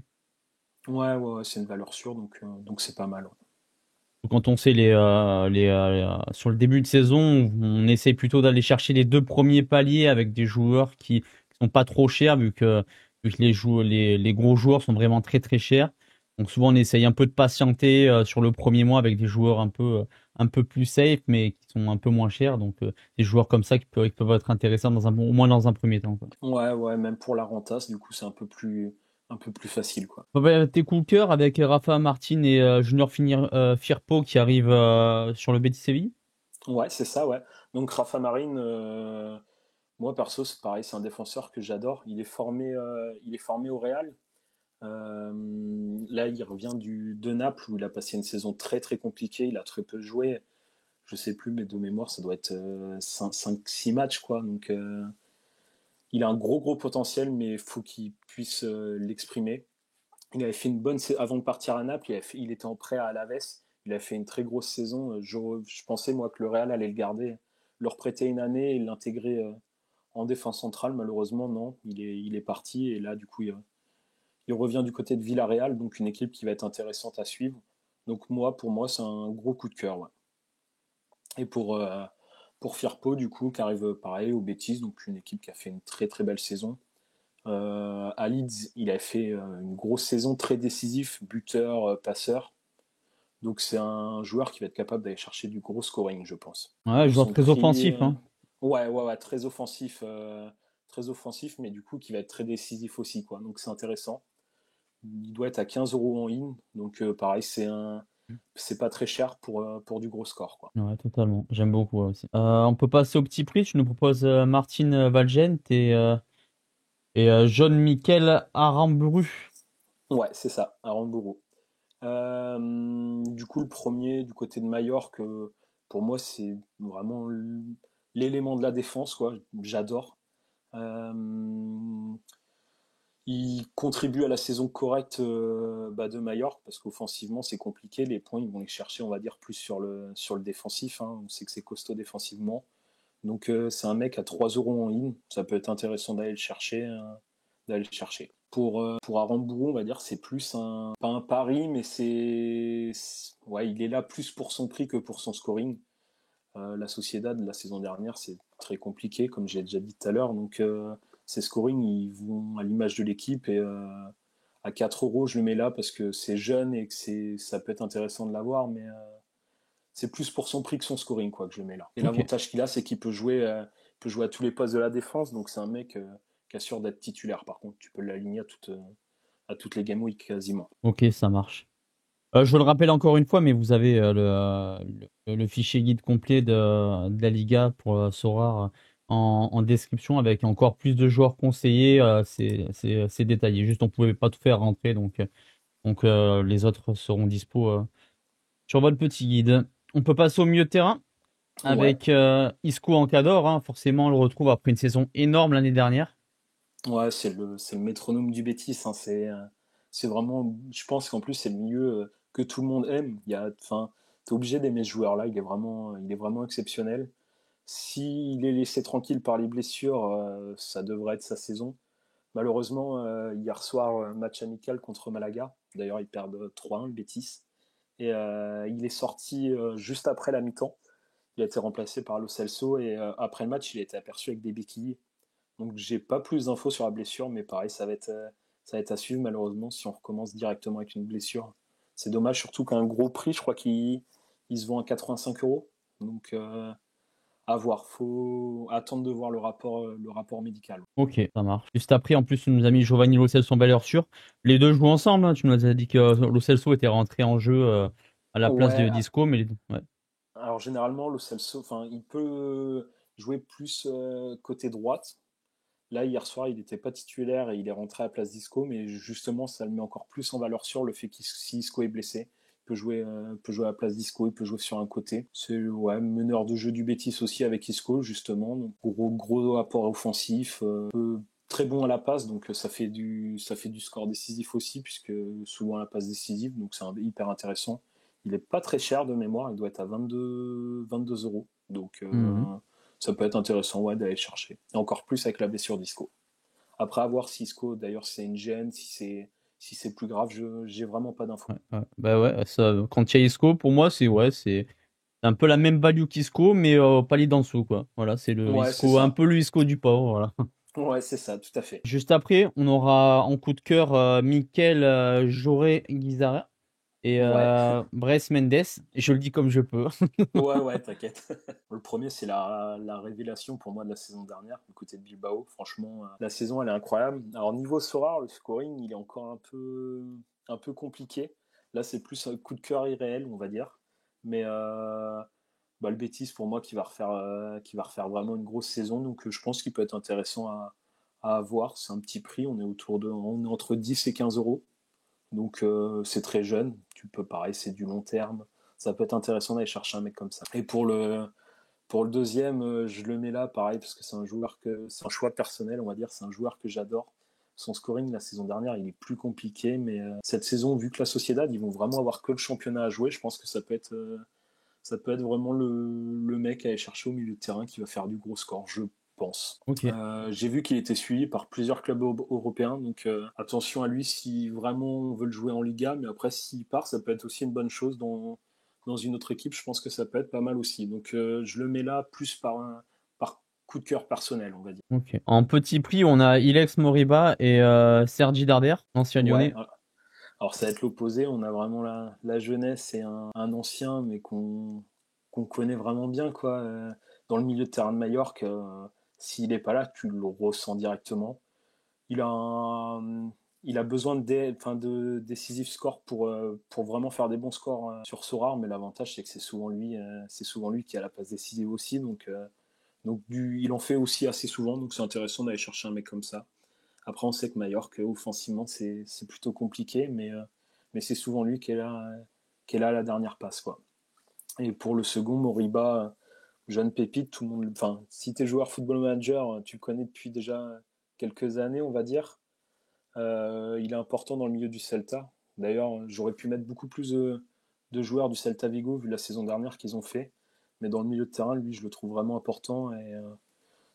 Ouais, ouais, ouais, c'est une valeur sûre, donc c'est pas mal, ouais. Quand on sait sur le début de saison, on essaye plutôt d'aller chercher les deux premiers paliers avec des joueurs qui sont pas trop chers, vu que les gros joueurs sont vraiment très très chers. Donc souvent on essaye un peu de patienter sur le premier mois avec des joueurs un peu plus safe, mais qui sont un peu moins chers. Donc des joueurs comme ça qui peuvent être intéressants au moins dans un premier temps, quoi. Ouais, ouais, même pour la rentasse, du coup, c'est un peu plus facile, quoi. Bon, bah, tes coups de cœur avec Rafa Martin et Junior Firpo qui arrivent sur le Betis Séville. Ouais, c'est ça, ouais. Donc Rafa Marine, moi perso, c'est pareil, c'est un défenseur que j'adore. Il est formé au Real. Là, il revient de Naples où il a passé une saison très très compliquée. Il a très peu joué. je sais plus, mais de mémoire, ça doit être 5-6 matchs, quoi. Donc, il a un gros potentiel, mais il faut qu'il puisse l'exprimer. Il avait fait une bonne avant de partir à Naples, il était en prêt à Alaves. Il a fait une très grosse saison. Je pensais, moi, que le Real allait le garder, leur prêter une année et l'intégrer en défense centrale. Malheureusement, non. Il est parti et là, du coup, il revient du côté de Villarreal, donc une équipe qui va être intéressante à suivre. Donc pour moi, c'est un gros coup de cœur. Ouais. Et pour Firpo, du coup, qui arrive pareil au Betis, donc une équipe qui a fait une très belle saison. À Leeds, il a fait une grosse saison, très décisif, buteur, passeur. Donc c'est un joueur qui va être capable d'aller chercher du gros scoring, je pense. Ouais, Pour joueur son très prix, offensif, hein. ouais, très offensif, mais du coup qui va être très décisif aussi, quoi. Donc c'est intéressant. Il doit être à 15 euros en in, donc pareil, c'est pas très cher pour du gros score, quoi. Ouais, totalement. J'aime beaucoup aussi. On peut passer au petit prix. Tu nous proposes Martin Valgent et John-Michel Aramburu. Ouais, c'est ça, à Rambourou. Du coup, le premier du côté de Majorque, pour moi, c'est vraiment l'élément de la défense, quoi. J'adore. Euh, il contribue à la saison correcte de Majorque parce qu'offensivement, c'est compliqué. Les points, ils vont les chercher, on va dire, plus sur le défensif, hein. On sait que c'est costaud défensivement. Donc, c'est un mec à 3 euros en in. Ça peut être intéressant d'aller le chercher. Pour Aramburu, on va dire, c'est plus pas un pari, mais ouais, il est là plus pour son prix que pour son scoring. La Sociedad, la saison dernière, c'est très compliqué, comme j'ai déjà dit tout à l'heure. Donc, ces scorings, ils vont à l'image de l'équipe. Et à 4 euros, je le mets là parce que c'est jeune et que ça peut être intéressant de l'avoir. Mais c'est plus pour son prix que son scoring, quoi, que je le mets là. Et Ok. l'avantage qu'il a, c'est qu'il peut jouer à tous les postes de la défense. Donc, c'est un mec qui assure d'être titulaire. Par contre, tu peux l'aligner à toutes les game week quasiment. Ok, ça marche. Je le rappelle encore une fois, mais vous avez le fichier guide complet de la Liga pour Sorare en description avec encore plus de joueurs conseillés. C'est détaillé. Juste, on pouvait pas tout faire rentrer, donc les autres seront dispo sur votre petit guide. On peut passer au milieu de terrain Ouais, avec Isco en cador, hein. Forcément, on le retrouve après une saison énorme l'année dernière. ouais, c'est le métronome du Betis, hein. C'est vraiment, je pense qu'en plus c'est le milieu que tout le monde aime. Enfin, t'es obligé d'aimer ce joueur-là. Il est vraiment exceptionnel. S'il est laissé tranquille par les blessures, ça devrait être sa saison. Malheureusement, hier soir, match amical contre Malaga. D'ailleurs, ils perdent 3-1, le Betis. Et il est sorti juste après la mi-temps. Il a été remplacé par Lo Celso et après le match, il a été aperçu avec des béquilles. Donc j'ai pas plus d'infos sur la blessure, mais pareil, ça va être à suivre malheureusement si on recommence directement avec une blessure. C'est dommage, surtout qu'un gros prix, je crois qu'il se vend à 85 euros. Donc à voir, faut attendre de voir le rapport médical. Ok, ça marche. Juste après, en plus, tu nous as mis Giovanni Lo Celso en valeur sûre. Les deux jouent ensemble, hein. Tu nous as dit que Lo Celso était rentré en jeu à la place de Ouais, Disco, mais ouais. alors généralement, le Celso, enfin, il peut jouer plus côté droite. Là, hier soir, il n'était pas titulaire et il est rentré à la place d'Isco, mais justement, ça le met encore plus en valeur sûre le fait que si Isco est blessé, il peut jouer à la place d'Isco, il peut jouer sur un côté. C'est ouais, meneur de jeu du Betis aussi avec Isco, justement. Donc, gros apport offensif, très bon à la passe, donc ça fait du score décisif aussi, puisque souvent à la passe décisive, donc c'est hyper intéressant. Il est pas très cher de mémoire, il doit être à 22 euros. Donc Mhm. ça peut être intéressant, ouais, d'aller le chercher. Et encore plus avec la blessure d'Isco. Après, à voir si Isco, d'ailleurs, c'est une gêne, si c'est plus grave, j'ai vraiment pas d'infos. Ouais, ouais. Bah ouais, ça, quand il y a Isco, pour moi, c'est un peu la même value qu'Isco, mais palier d'en dessous, quoi. Voilà, c'est le Ouais, c'est Isco, un ça. peu le Isco du pauvre, voilà. Ouais, c'est ça, tout à fait. Juste après, on aura en coup de cœur Mikel Joré Guizara et Ouais, Bres Mendes. Je le dis comme je peux. ouais, t'inquiète. Le premier, c'est la révélation pour moi de la saison dernière, du côté de Bilbao. Franchement, la saison, elle est incroyable. Alors, niveau Sorare, le scoring, il est encore un peu compliqué. Là, c'est plus un coup de cœur irréel, on va dire. Mais le Betis, pour moi, qui va refaire vraiment une grosse saison. Donc, je pense qu'il peut être intéressant à avoir. C'est un petit prix. On est entre 10 et 15 euros. Donc, c'est très jeune. Tu peux, pareil, c'est du long terme. ça peut être intéressant d'aller chercher un mec comme ça. Et pour le deuxième, je le mets là, pareil, parce que c'est un choix personnel, on va dire. C'est un joueur que j'adore. Son scoring la saison dernière, il est plus compliqué, mais cette saison, vu que la Sociedad, ils vont vraiment avoir que le championnat à jouer, je pense que ça peut être vraiment le mec à aller chercher au milieu de terrain qui va faire du gros score, je pense. Ok. J'ai vu qu'il était suivi par plusieurs clubs européens, donc attention à lui si vraiment on veut le jouer en Liga, mais après s'il part, ça peut être aussi une bonne chose dans une autre équipe, je pense que ça peut être pas mal aussi. Donc je le mets là plus par coup de cœur personnel, on va dire. Ok. En petit prix, on a Ilex Moriba et Sergi Darder, ancien Ouais, lyonnais. alors ça va être l'opposé, on a vraiment la jeunesse et un ancien, mais qu'on connaît vraiment bien, quoi. Dans le milieu de terrain de Majorque, s'il n'est pas là, tu le ressens directement. Il a, il a besoin de décisif score pour vraiment faire des bons scores sur Sorare, mais l'avantage c'est que c'est souvent lui qui a la passe décisive aussi, donc il en fait aussi assez souvent, donc c'est intéressant d'aller chercher un mec comme ça. Après, on sait que Mallorca, offensivement, c'est plutôt compliqué, mais c'est souvent lui qui est là à la dernière passe, quoi. Et pour le second, Moriba, jeune pépite, tout le monde. Enfin, si tu es joueur Football Manager, tu le connais depuis déjà quelques années, on va dire. Il est important dans le milieu du Celta. D'ailleurs, j'aurais pu mettre beaucoup plus de joueurs du Celta Vigo vu la saison dernière qu'ils ont fait. Mais dans le milieu de terrain, lui, je le trouve vraiment important. Et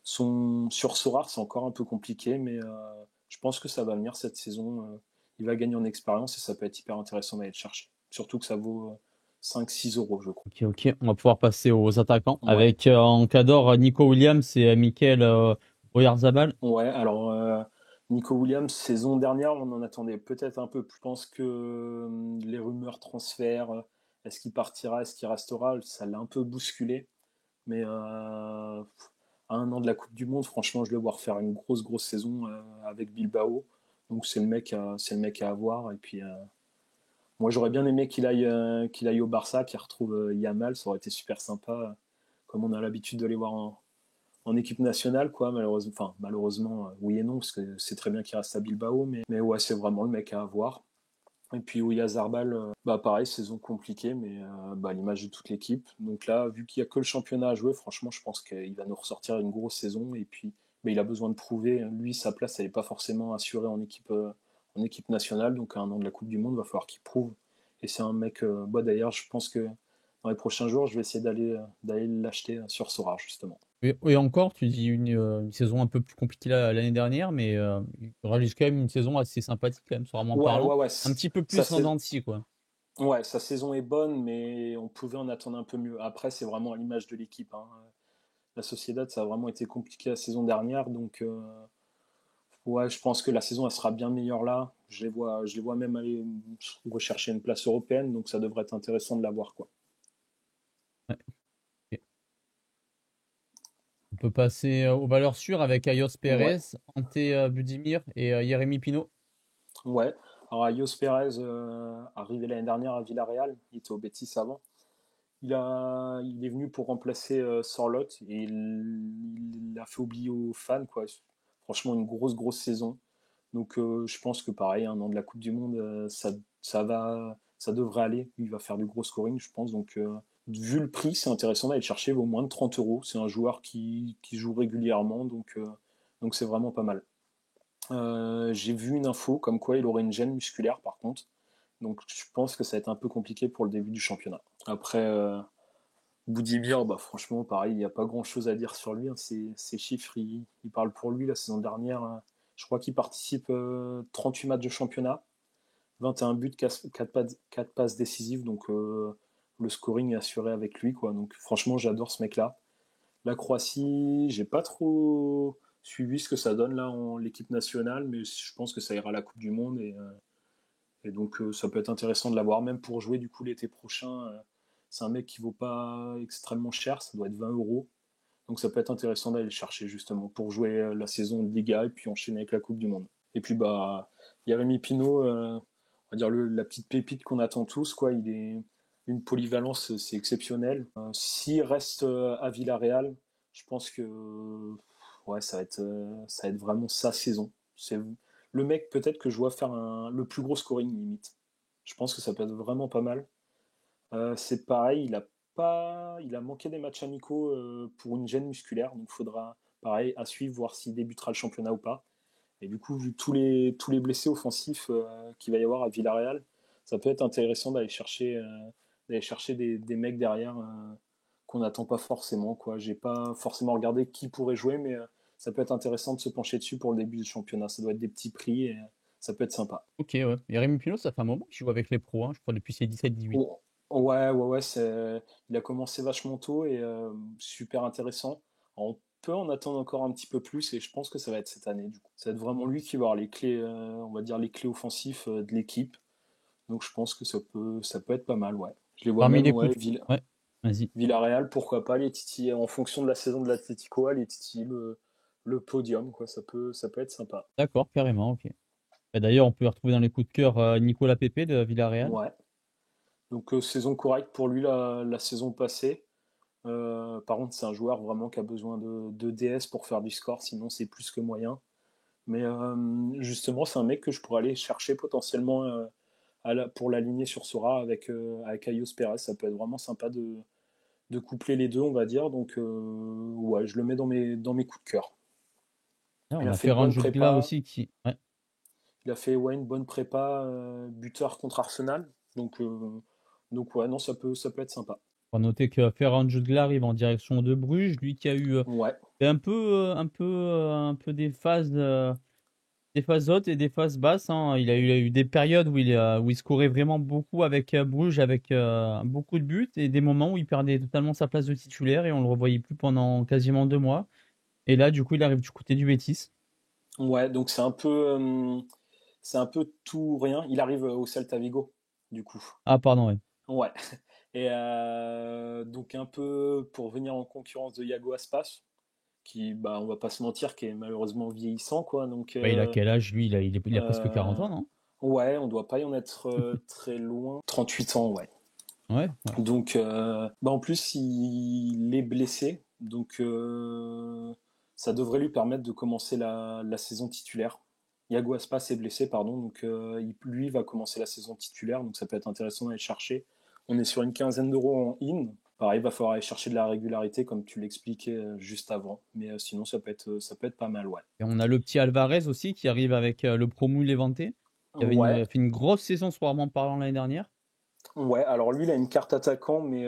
sur Sorare, c'est encore un peu compliqué, mais je pense que ça va venir cette saison. Il va gagner en expérience et ça peut être hyper intéressant d'aller le chercher. Surtout que ça vaut 5-6 euros, je crois. Ok, ok. On va pouvoir passer aux attaquants Ouais. avec en cadre Nico Williams et Mikel Oyarzabal. Ouais, alors Nico Williams, saison dernière, on en attendait peut-être un peu plus. Je pense que les rumeurs transferts, est-ce qu'il partira, est-ce qu'il restera, ça l'a un peu bousculé. Mais à un an de la Coupe du Monde, franchement, je le vois refaire une grosse saison avec Bilbao. Donc c'est le mec à avoir. Et puis moi, j'aurais bien aimé qu'il aille au Barça, qu'il retrouve Yamal. Ça aurait été super sympa, comme on a l'habitude de les voir en équipe nationale, quoi. Malheureusement, oui et non, parce que c'est très bien qu'il reste à Bilbao. Mais ouais, c'est vraiment le mec à avoir. Et puis Oyarzabal, bah pareil, saison compliquée, mais bah, à l'image de toute l'équipe. Donc là, vu qu'il n'y a que le championnat à jouer, franchement, je pense qu'il va nous ressortir une grosse saison. Et puis, bah, il a besoin de prouver. Lui, sa place, elle n'est pas forcément assurée en équipe nationale. Donc à un an de la Coupe du Monde, il va falloir qu'il prouve. Et c'est un mec, bah, d'ailleurs, je pense que dans les prochains jours, je vais essayer d'aller l'acheter sur Sora, justement. Et encore, tu dis une saison un peu plus compliquée l'année dernière, mais il réalise quand même une saison assez sympathique, quand même, sur vraiment Ouais, parlant. ouais, ouais. Un petit peu Ça, plus en dents de scie, quoi. ouais, sa saison est bonne, mais on pouvait en attendre un peu mieux. Après, c'est vraiment à l'image de l'équipe, hein. La Sociedad, ça a vraiment été compliqué la saison dernière, donc ouais, je pense que la saison elle sera bien meilleure là. Je les vois même aller rechercher une place européenne, donc ça devrait être intéressant de la voir, quoi. Ouais, ok. On peut passer aux valeurs sûres avec Ayos Ouais, Pérez, Ante Budimir et Jérémy Pino. ouais. Alors Ayos Pérez, arrivé l'année dernière à Villarreal, il était au Betis avant. Il est venu pour remplacer Sorloth et il a fait oublier aux fans, quoi. Franchement, une grosse saison. Donc je pense que pareil, un an de la Coupe du Monde, ça devrait aller. Il va faire du gros scoring, je pense. Donc vu le prix, c'est intéressant d'aller le chercher. Il vaut moins de 30 euros. C'est un joueur qui joue régulièrement, donc c'est vraiment pas mal. J'ai vu une info comme quoi il aurait une gêne musculaire par contre. Donc je pense que ça va être un peu compliqué pour le début du championnat. Après, Boudimir, bah, franchement, pareil, il n'y a pas grand-chose à dire sur lui, hein. Ses chiffres, ils parlent pour lui. La saison dernière, je crois qu'il participe 38 matchs de championnat, 21 buts, 4 passes décisives. Donc le scoring est assuré avec lui, quoi. Donc franchement, j'adore ce mec-là. La Croatie, j'ai pas trop suivi ce que ça donne là en l'équipe nationale, mais je pense que ça ira à la Coupe du Monde et donc ça peut être intéressant de l'avoir, même pour jouer du coup l'été prochain. C'est un mec qui vaut pas extrêmement cher, ça doit être 20 euros. Donc ça peut être intéressant d'aller le chercher justement pour jouer la saison de Liga et puis enchaîner avec la Coupe du Monde. Et puis bah Jérémy Pino, on va dire la petite pépite qu'on attend tous, quoi. Il est une polyvalence, c'est exceptionnel. S'il reste à Villarreal, je pense que ouais, ça va être vraiment sa saison. C'est le mec peut-être que je vois faire le plus gros scoring limite. Je pense que ça peut être vraiment pas mal. C'est pareil, il a manqué des matchs amicaux pour une gêne musculaire, donc il faudra, pareil, à suivre, voir s'il débutera le championnat ou pas. Et du coup, vu tous les blessés offensifs qu'il va y avoir à Villarreal, ça peut être intéressant d'aller chercher des mecs derrière qu'on n'attend pas forcément, quoi. J'ai pas forcément regardé qui pourrait jouer, mais ça peut être intéressant de se pencher dessus pour le début du championnat. Ça doit être des petits prix et ça peut être sympa. Ok, ouais. Et Rémi Pino, ça fait un moment qu'il joue avec les pros, hein, je crois, depuis ses 17-18. Oh, ouais, ouais, ouais, il a commencé vachement tôt et super intéressant. On peut en attendre encore un petit peu plus et je pense que ça va être cette année, du coup. Ça va être vraiment lui qui va avoir les clés, on va dire les clés offensives de l'équipe. Donc je pense que ça peut être pas mal, ouais. Je les vois Parmi même, les ouais, coups de... Ouais, vas-y. Villarreal, pourquoi pas, les titiller, en fonction de la saison de l'Atlético, les titiller le podium, quoi. Ça peut être sympa. D'accord, carrément, ok. Bah, d'ailleurs, on peut retrouver dans les coups de cœur Nicolas Pepe de Villarreal. Ouais. Donc saison correcte pour lui la saison passée. Par contre, c'est un joueur vraiment qui a besoin de DS pour faire du score, sinon c'est plus que moyen. Mais justement, c'est un mec que je pourrais aller chercher potentiellement pour l'aligner sur Sora avec Ayos Perez. Ça peut être vraiment sympa de coupler les deux, on va dire. Donc, ouais, je le mets dans mes coups de cœur. Ah, Il on a a fait une Ferran bonne Jutgla prépa. aussi qui... Ouais. Il a fait, ouais, une bonne prépa buteur contre Arsenal. Donc ouais, non, ça peut être sympa. On va noter que Ferran Jutgla arrive en direction de Bruges, lui qui a eu Ouais, un peu des phases hautes et des phases basses, hein. Il a eu des périodes où il scorait vraiment beaucoup avec Bruges, avec beaucoup de buts, et des moments où il perdait totalement sa place de titulaire et on le revoyait plus pendant quasiment 2 mois. Et là, du coup, il arrive du côté du Betis. ouais, donc c'est un peu tout ou rien. Il arrive au Celta Vigo, du coup. Ah, pardon, ouais. Ouais. Et donc un peu pour venir en concurrence de Yago Aspas, qui, bah, on va pas se mentir, qui est malheureusement vieillissant, quoi. Donc Bah, il a quel âge, lui? Il a presque 40 euh, ans, non? ouais, on doit pas y en être très loin. 38 ans, ouais. Ouais, ouais. Donc bah, en plus il est blessé, donc ça devrait lui permettre de commencer la saison titulaire. Yago Aspas est blessé, pardon, donc lui va commencer la saison titulaire, donc ça peut être intéressant d'aller chercher. On est sur une quinzaine d'euros en in. Pareil, il va falloir aller chercher de la régularité, comme tu l'expliquais juste avant. Mais sinon, ça peut être pas mal, ouais. Et on a le petit Alvarez aussi qui arrive avec le promu Levante, qui Ouais, fait une grosse saison sportivement parlant l'année dernière. ouais. Alors lui, il a une carte attaquant, mais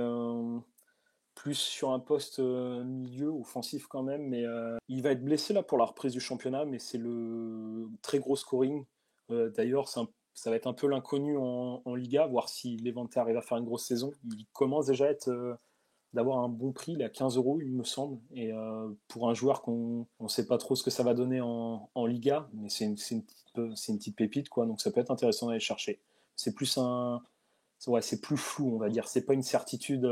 plus sur un poste milieu offensif quand même, mais il va être blessé là pour la reprise du championnat, mais c'est le très gros scoring. D'ailleurs, ça va être un peu l'inconnu en Liga, voir si Levante arrive à faire une grosse saison. Il commence déjà d'avoir un bon prix, il est à 15 euros, il me semble, et pour un joueur qu'on ne sait pas trop ce que ça va donner en Liga, mais c'est une petite pépite, quoi, donc ça peut être intéressant d'aller chercher. C'est plus ouais, c'est plus flou, on va dire. C'est pas une certitude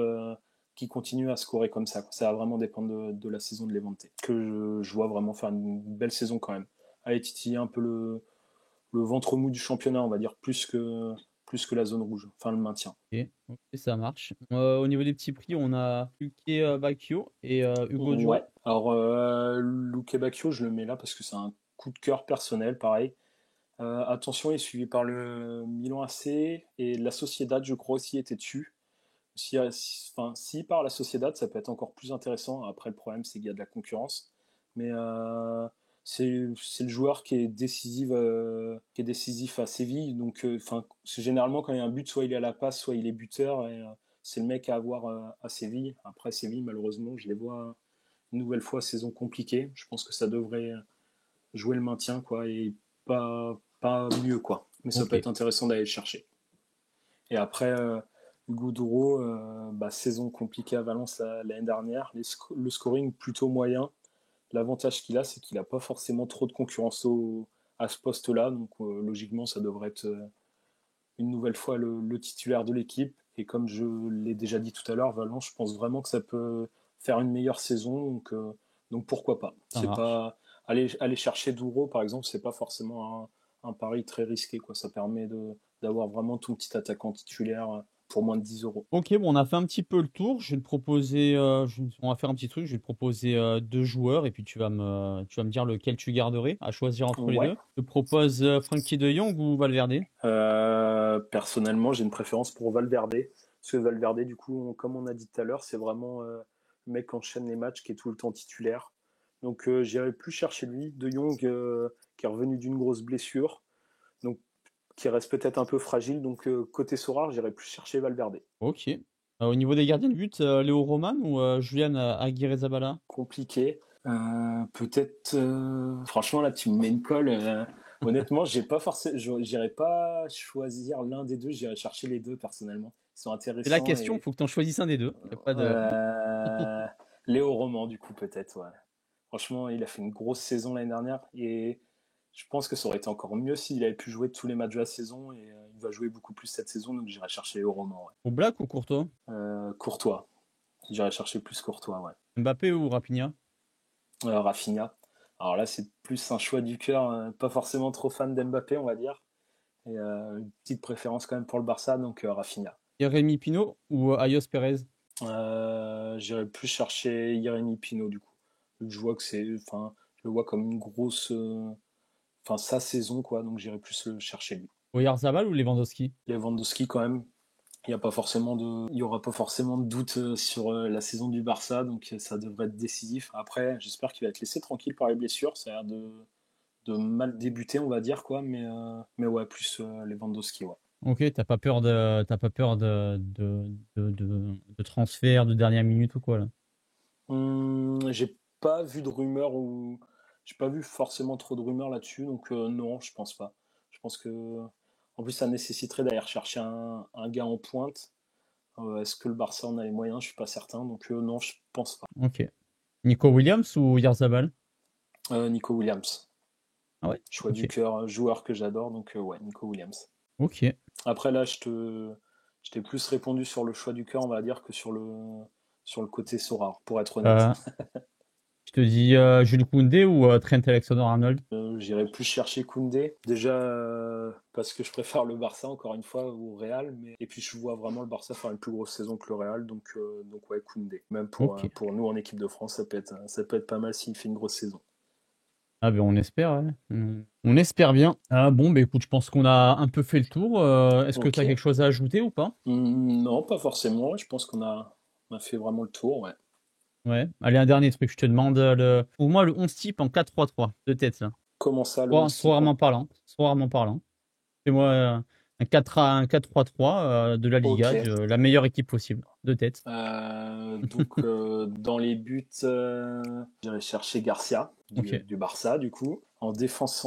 qui continue à scorer comme ça. Ça va vraiment dépendre de la saison de Levante. Que je vois vraiment faire une belle saison quand même. Aller titiller un peu le ventre mou du championnat, on va dire, plus que la zone rouge. Enfin, le maintien. Ok, ok, ça marche. Au niveau des petits prix, on a Luque Bacchio et Hugo Ouais. Duro. Alors, Luke Bacchio, je le mets là parce que c'est un coup de cœur personnel, pareil. Attention, il est suivi par le Milan AC et la Sociedad, je crois aussi, était dessus. Enfin, s'il part à la Sociedad, ça peut être encore plus intéressant. Après, le problème, c'est qu'il y a de la concurrence. Mais c'est le joueur qui est décisif à Séville. Donc, enfin, c'est généralement, quand il y a un but, soit il est à la passe, soit il est buteur. Et c'est le mec à avoir à Séville. Après, Séville, malheureusement, je les vois une nouvelle fois saison compliquée. Je pense que ça devrait jouer le maintien, quoi, et pas mieux, quoi. Mais ça Ok. peut être intéressant d'aller le chercher. Et après, Hugo Douro, bah, saison compliquée à Valence l'année dernière, le scoring plutôt moyen. L'avantage qu'il a, c'est qu'il n'a pas forcément trop de concurrence à ce poste-là. Donc logiquement, ça devrait être une nouvelle fois le titulaire de l'équipe. Et comme je l'ai déjà dit tout à l'heure, Valence, je pense vraiment que ça peut faire une meilleure saison. Donc pourquoi pas. Ça C'est marche. pas aller chercher Douro, par exemple, c'est pas forcément un pari très risqué, quoi. Ça permet d'avoir vraiment ton petit attaquant titulaire pour moins de 10 euros. Ok, bon, on a fait un petit peu le tour. Je vais te proposer, on va faire un petit truc. Je vais te proposer 2 joueurs et puis tu vas me dire lequel tu garderais à choisir entre les Ouais. deux. Je te propose Frankie de Jong ou Valverde. Personnellement, j'ai une préférence pour Valverde Parce que Valverde, du coup, comme on a dit tout à l'heure, c'est vraiment le mec qui enchaîne les matchs, qui est tout le temps titulaire. Donc j'irai plus chercher lui. De Jong, qui est revenu d'une grosse blessure, donc qui reste peut-être un peu fragile. Donc côté Sorare, j'irai plus chercher Valverde. Ok. Au niveau des gardiens de but, Léo Roman ou Julian Aguirre-Zabala? Compliqué. Peut-être. Franchement, là, tu me mets une colle. Honnêtement, j'irai pas choisir l'un des deux. J'irai chercher les deux personnellement. Ils sont C'est la intéressants question, et faut que tu en choisisses un des deux. Y a pas de... euh, Léo Roman, du coup, peut-être. Ouais. Franchement, il a fait une grosse saison l'année dernière et je pense que ça aurait été encore mieux s'il avait pu jouer tous les matchs de la saison et il va jouer beaucoup plus cette saison. Donc, j'irai chercher Léo Roman. Ouais. Au Black ou Courtois? Courtois. J'irai chercher plus Courtois. Ouais. Mbappé ou Rafinha? Rafinha. Alors là, c'est plus un choix du cœur, pas forcément trop fan d'Mbappé, on va dire. Et une petite préférence quand même pour le Barça, donc Rafinha. Jérémy Pino ou Ayos Perez? J'irais plus chercher Jérémy Pino du coup. Je vois que je le vois comme une grosse, sa saison quoi, donc j'irais plus le chercher lui. Oyarzabal ou Lewandowski? Lewandowski quand même, il y aura pas forcément de doute sur la saison du Barça, donc ça devrait être décisif. Après, j'espère qu'il va être laissé tranquille par les blessures. Ça a l'air de mal débuter, on va dire quoi, mais ouais, plus Lewandowski, ouais. Ok, t'as pas peur de transfert de dernière minute ou quoi là? J'ai pas vu de rumeurs ou j'ai pas vu forcément trop de rumeurs là-dessus, donc non, je pense pas. Je pense que en plus ça nécessiterait d'aller rechercher un gars en pointe. Est-ce que le Barça en a les moyens? Je suis pas certain, donc non, je pense pas. Ok. Nico Williams ou Yarzabal? Nico Williams, Ah ouais? choix Ok. du cœur, joueur que j'adore, donc ouais, Nico Williams. Ok. Après là, je t'ai plus répondu sur le choix du cœur, on va dire, que sur le côté Sorare, pour être honnête. Euh, je te dis Jules Koundé ou Trent Alexander-Arnold? J'irai plus chercher Koundé. Déjà parce que je préfère le Barça, encore une fois, au Real. Et puis je vois vraiment le Barça faire une plus grosse saison que le Real. Donc ouais, Koundé. Même Ok. pour nous en équipe de France, ça peut être pas mal s'il fait une grosse saison. Ah ben on espère, ouais. On espère bien. Ah bon, bah écoute, je pense qu'on a un peu fait le tour. Est-ce que tu Ok. as quelque chose à ajouter ou pas? Non, pas forcément. Je pense on a fait vraiment le tour. Ouais. Ouais. Allez, un dernier truc, je te demande pour moi le 11 type en 4-3-3 de tête là. Comment ça, le 11 Soit type? rarement parlant. Soit rarement parlant. Fais-moi un 4-3-3 de la Liga, Ok. de la meilleure équipe possible, de tête. Dans les buts, j'irai chercher Garcia Ok. du Barça, du coup. En défense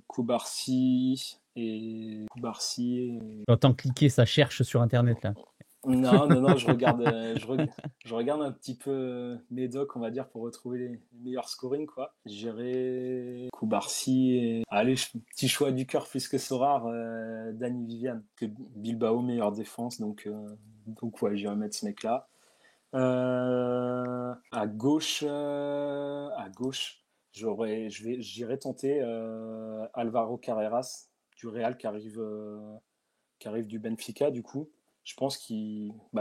Koubarsi J'entends cliquer, ça cherche sur internet là. Non, non, non, je regarde un petit peu mes docs, on va dire, pour retrouver les meilleurs scoring, quoi. J'irai Koubarsi Allez, petit choix du cœur plus que Sorare, Dani Viviane. Que Bilbao, meilleure défense, donc ouais, j'irai mettre ce mec-là. À gauche, j'irai tenter Alvaro Carreras du Real qui arrive du Benfica, du coup. Je pense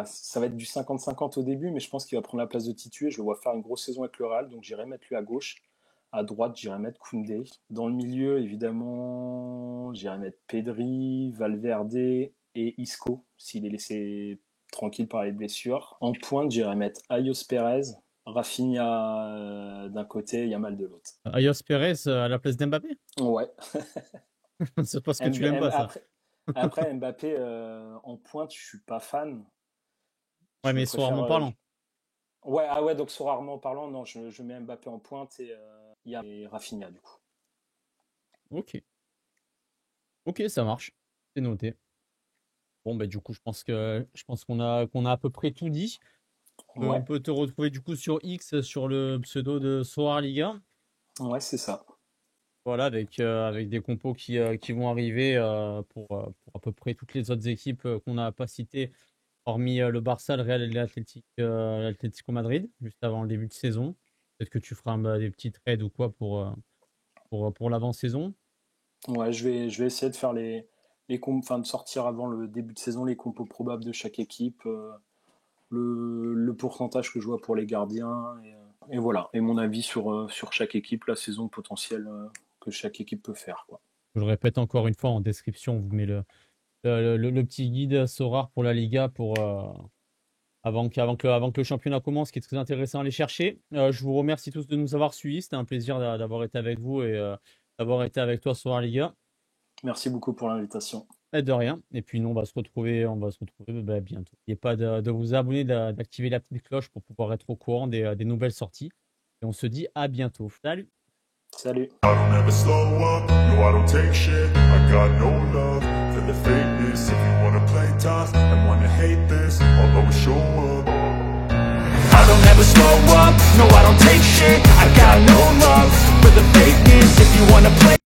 ça va être du 50-50 au début, mais je pense qu'il va prendre la place de Titue. Je le vois faire une grosse saison avec le Real, donc j'irai mettre lui à gauche. À droite, j'irai mettre Koundé. Dans le milieu, évidemment, j'irai mettre Pedri, Valverde et Isco, s'il est laissé tranquille par les blessures. En pointe, j'irai mettre Ayos Perez, Rafinha d'un côté et Yamal de l'autre. Ayos Perez à la place d'Mbappé? Ouais. C'est parce que tu l'aimes pas ça. Après Mbappé en pointe, je suis pas fan. Ouais, Je mais soit préfère. rarement parlant. Ouais, ah ouais, donc sur rarement parlant, non, je mets Mbappé en pointe et il y a Rafinha du coup. Ok. Ok, ça marche. C'est noté. Bon, bah, du coup, je pense qu'on a à peu près tout dit. On Ouais, peut te retrouver du coup sur X, sur le pseudo de Soar Liga. ouais, c'est ça. Voilà, avec des compos qui vont arriver pour à peu près toutes les autres équipes qu'on n'a pas citées, hormis le Barça, le Real et l'Atlético Madrid, juste avant le début de saison. Peut-être que tu feras des petits trades ou quoi pour l'avant-saison. Ouais, je vais essayer de faire enfin, de sortir avant le début de saison les compos probables de chaque équipe, le pourcentage que je vois pour les gardiens et voilà. Et mon avis sur chaque équipe, la saison potentielle que chaque équipe peut faire, quoi. Je le répète encore une fois en description, on vous met le petit guide Sorare pour la Liga avant que le championnat commence, qui est très intéressant à aller chercher. Je vous remercie tous de nous avoir suivis. C'était un plaisir d'avoir été avec vous et d'avoir été avec toi sur la Liga. Merci beaucoup pour l'invitation. Et de rien. Et puis nous, on va se retrouver bah, bientôt. N'oubliez pas de vous abonner, d'activer la petite cloche pour pouvoir être au courant des nouvelles sorties. Et on se dit à bientôt. Salut! Salut. I don't ever slow up, no I don't take shit. I got no love for the fakeness. If you wanna play tough and wanna hate this, I'll always show up. I don't ever slow up.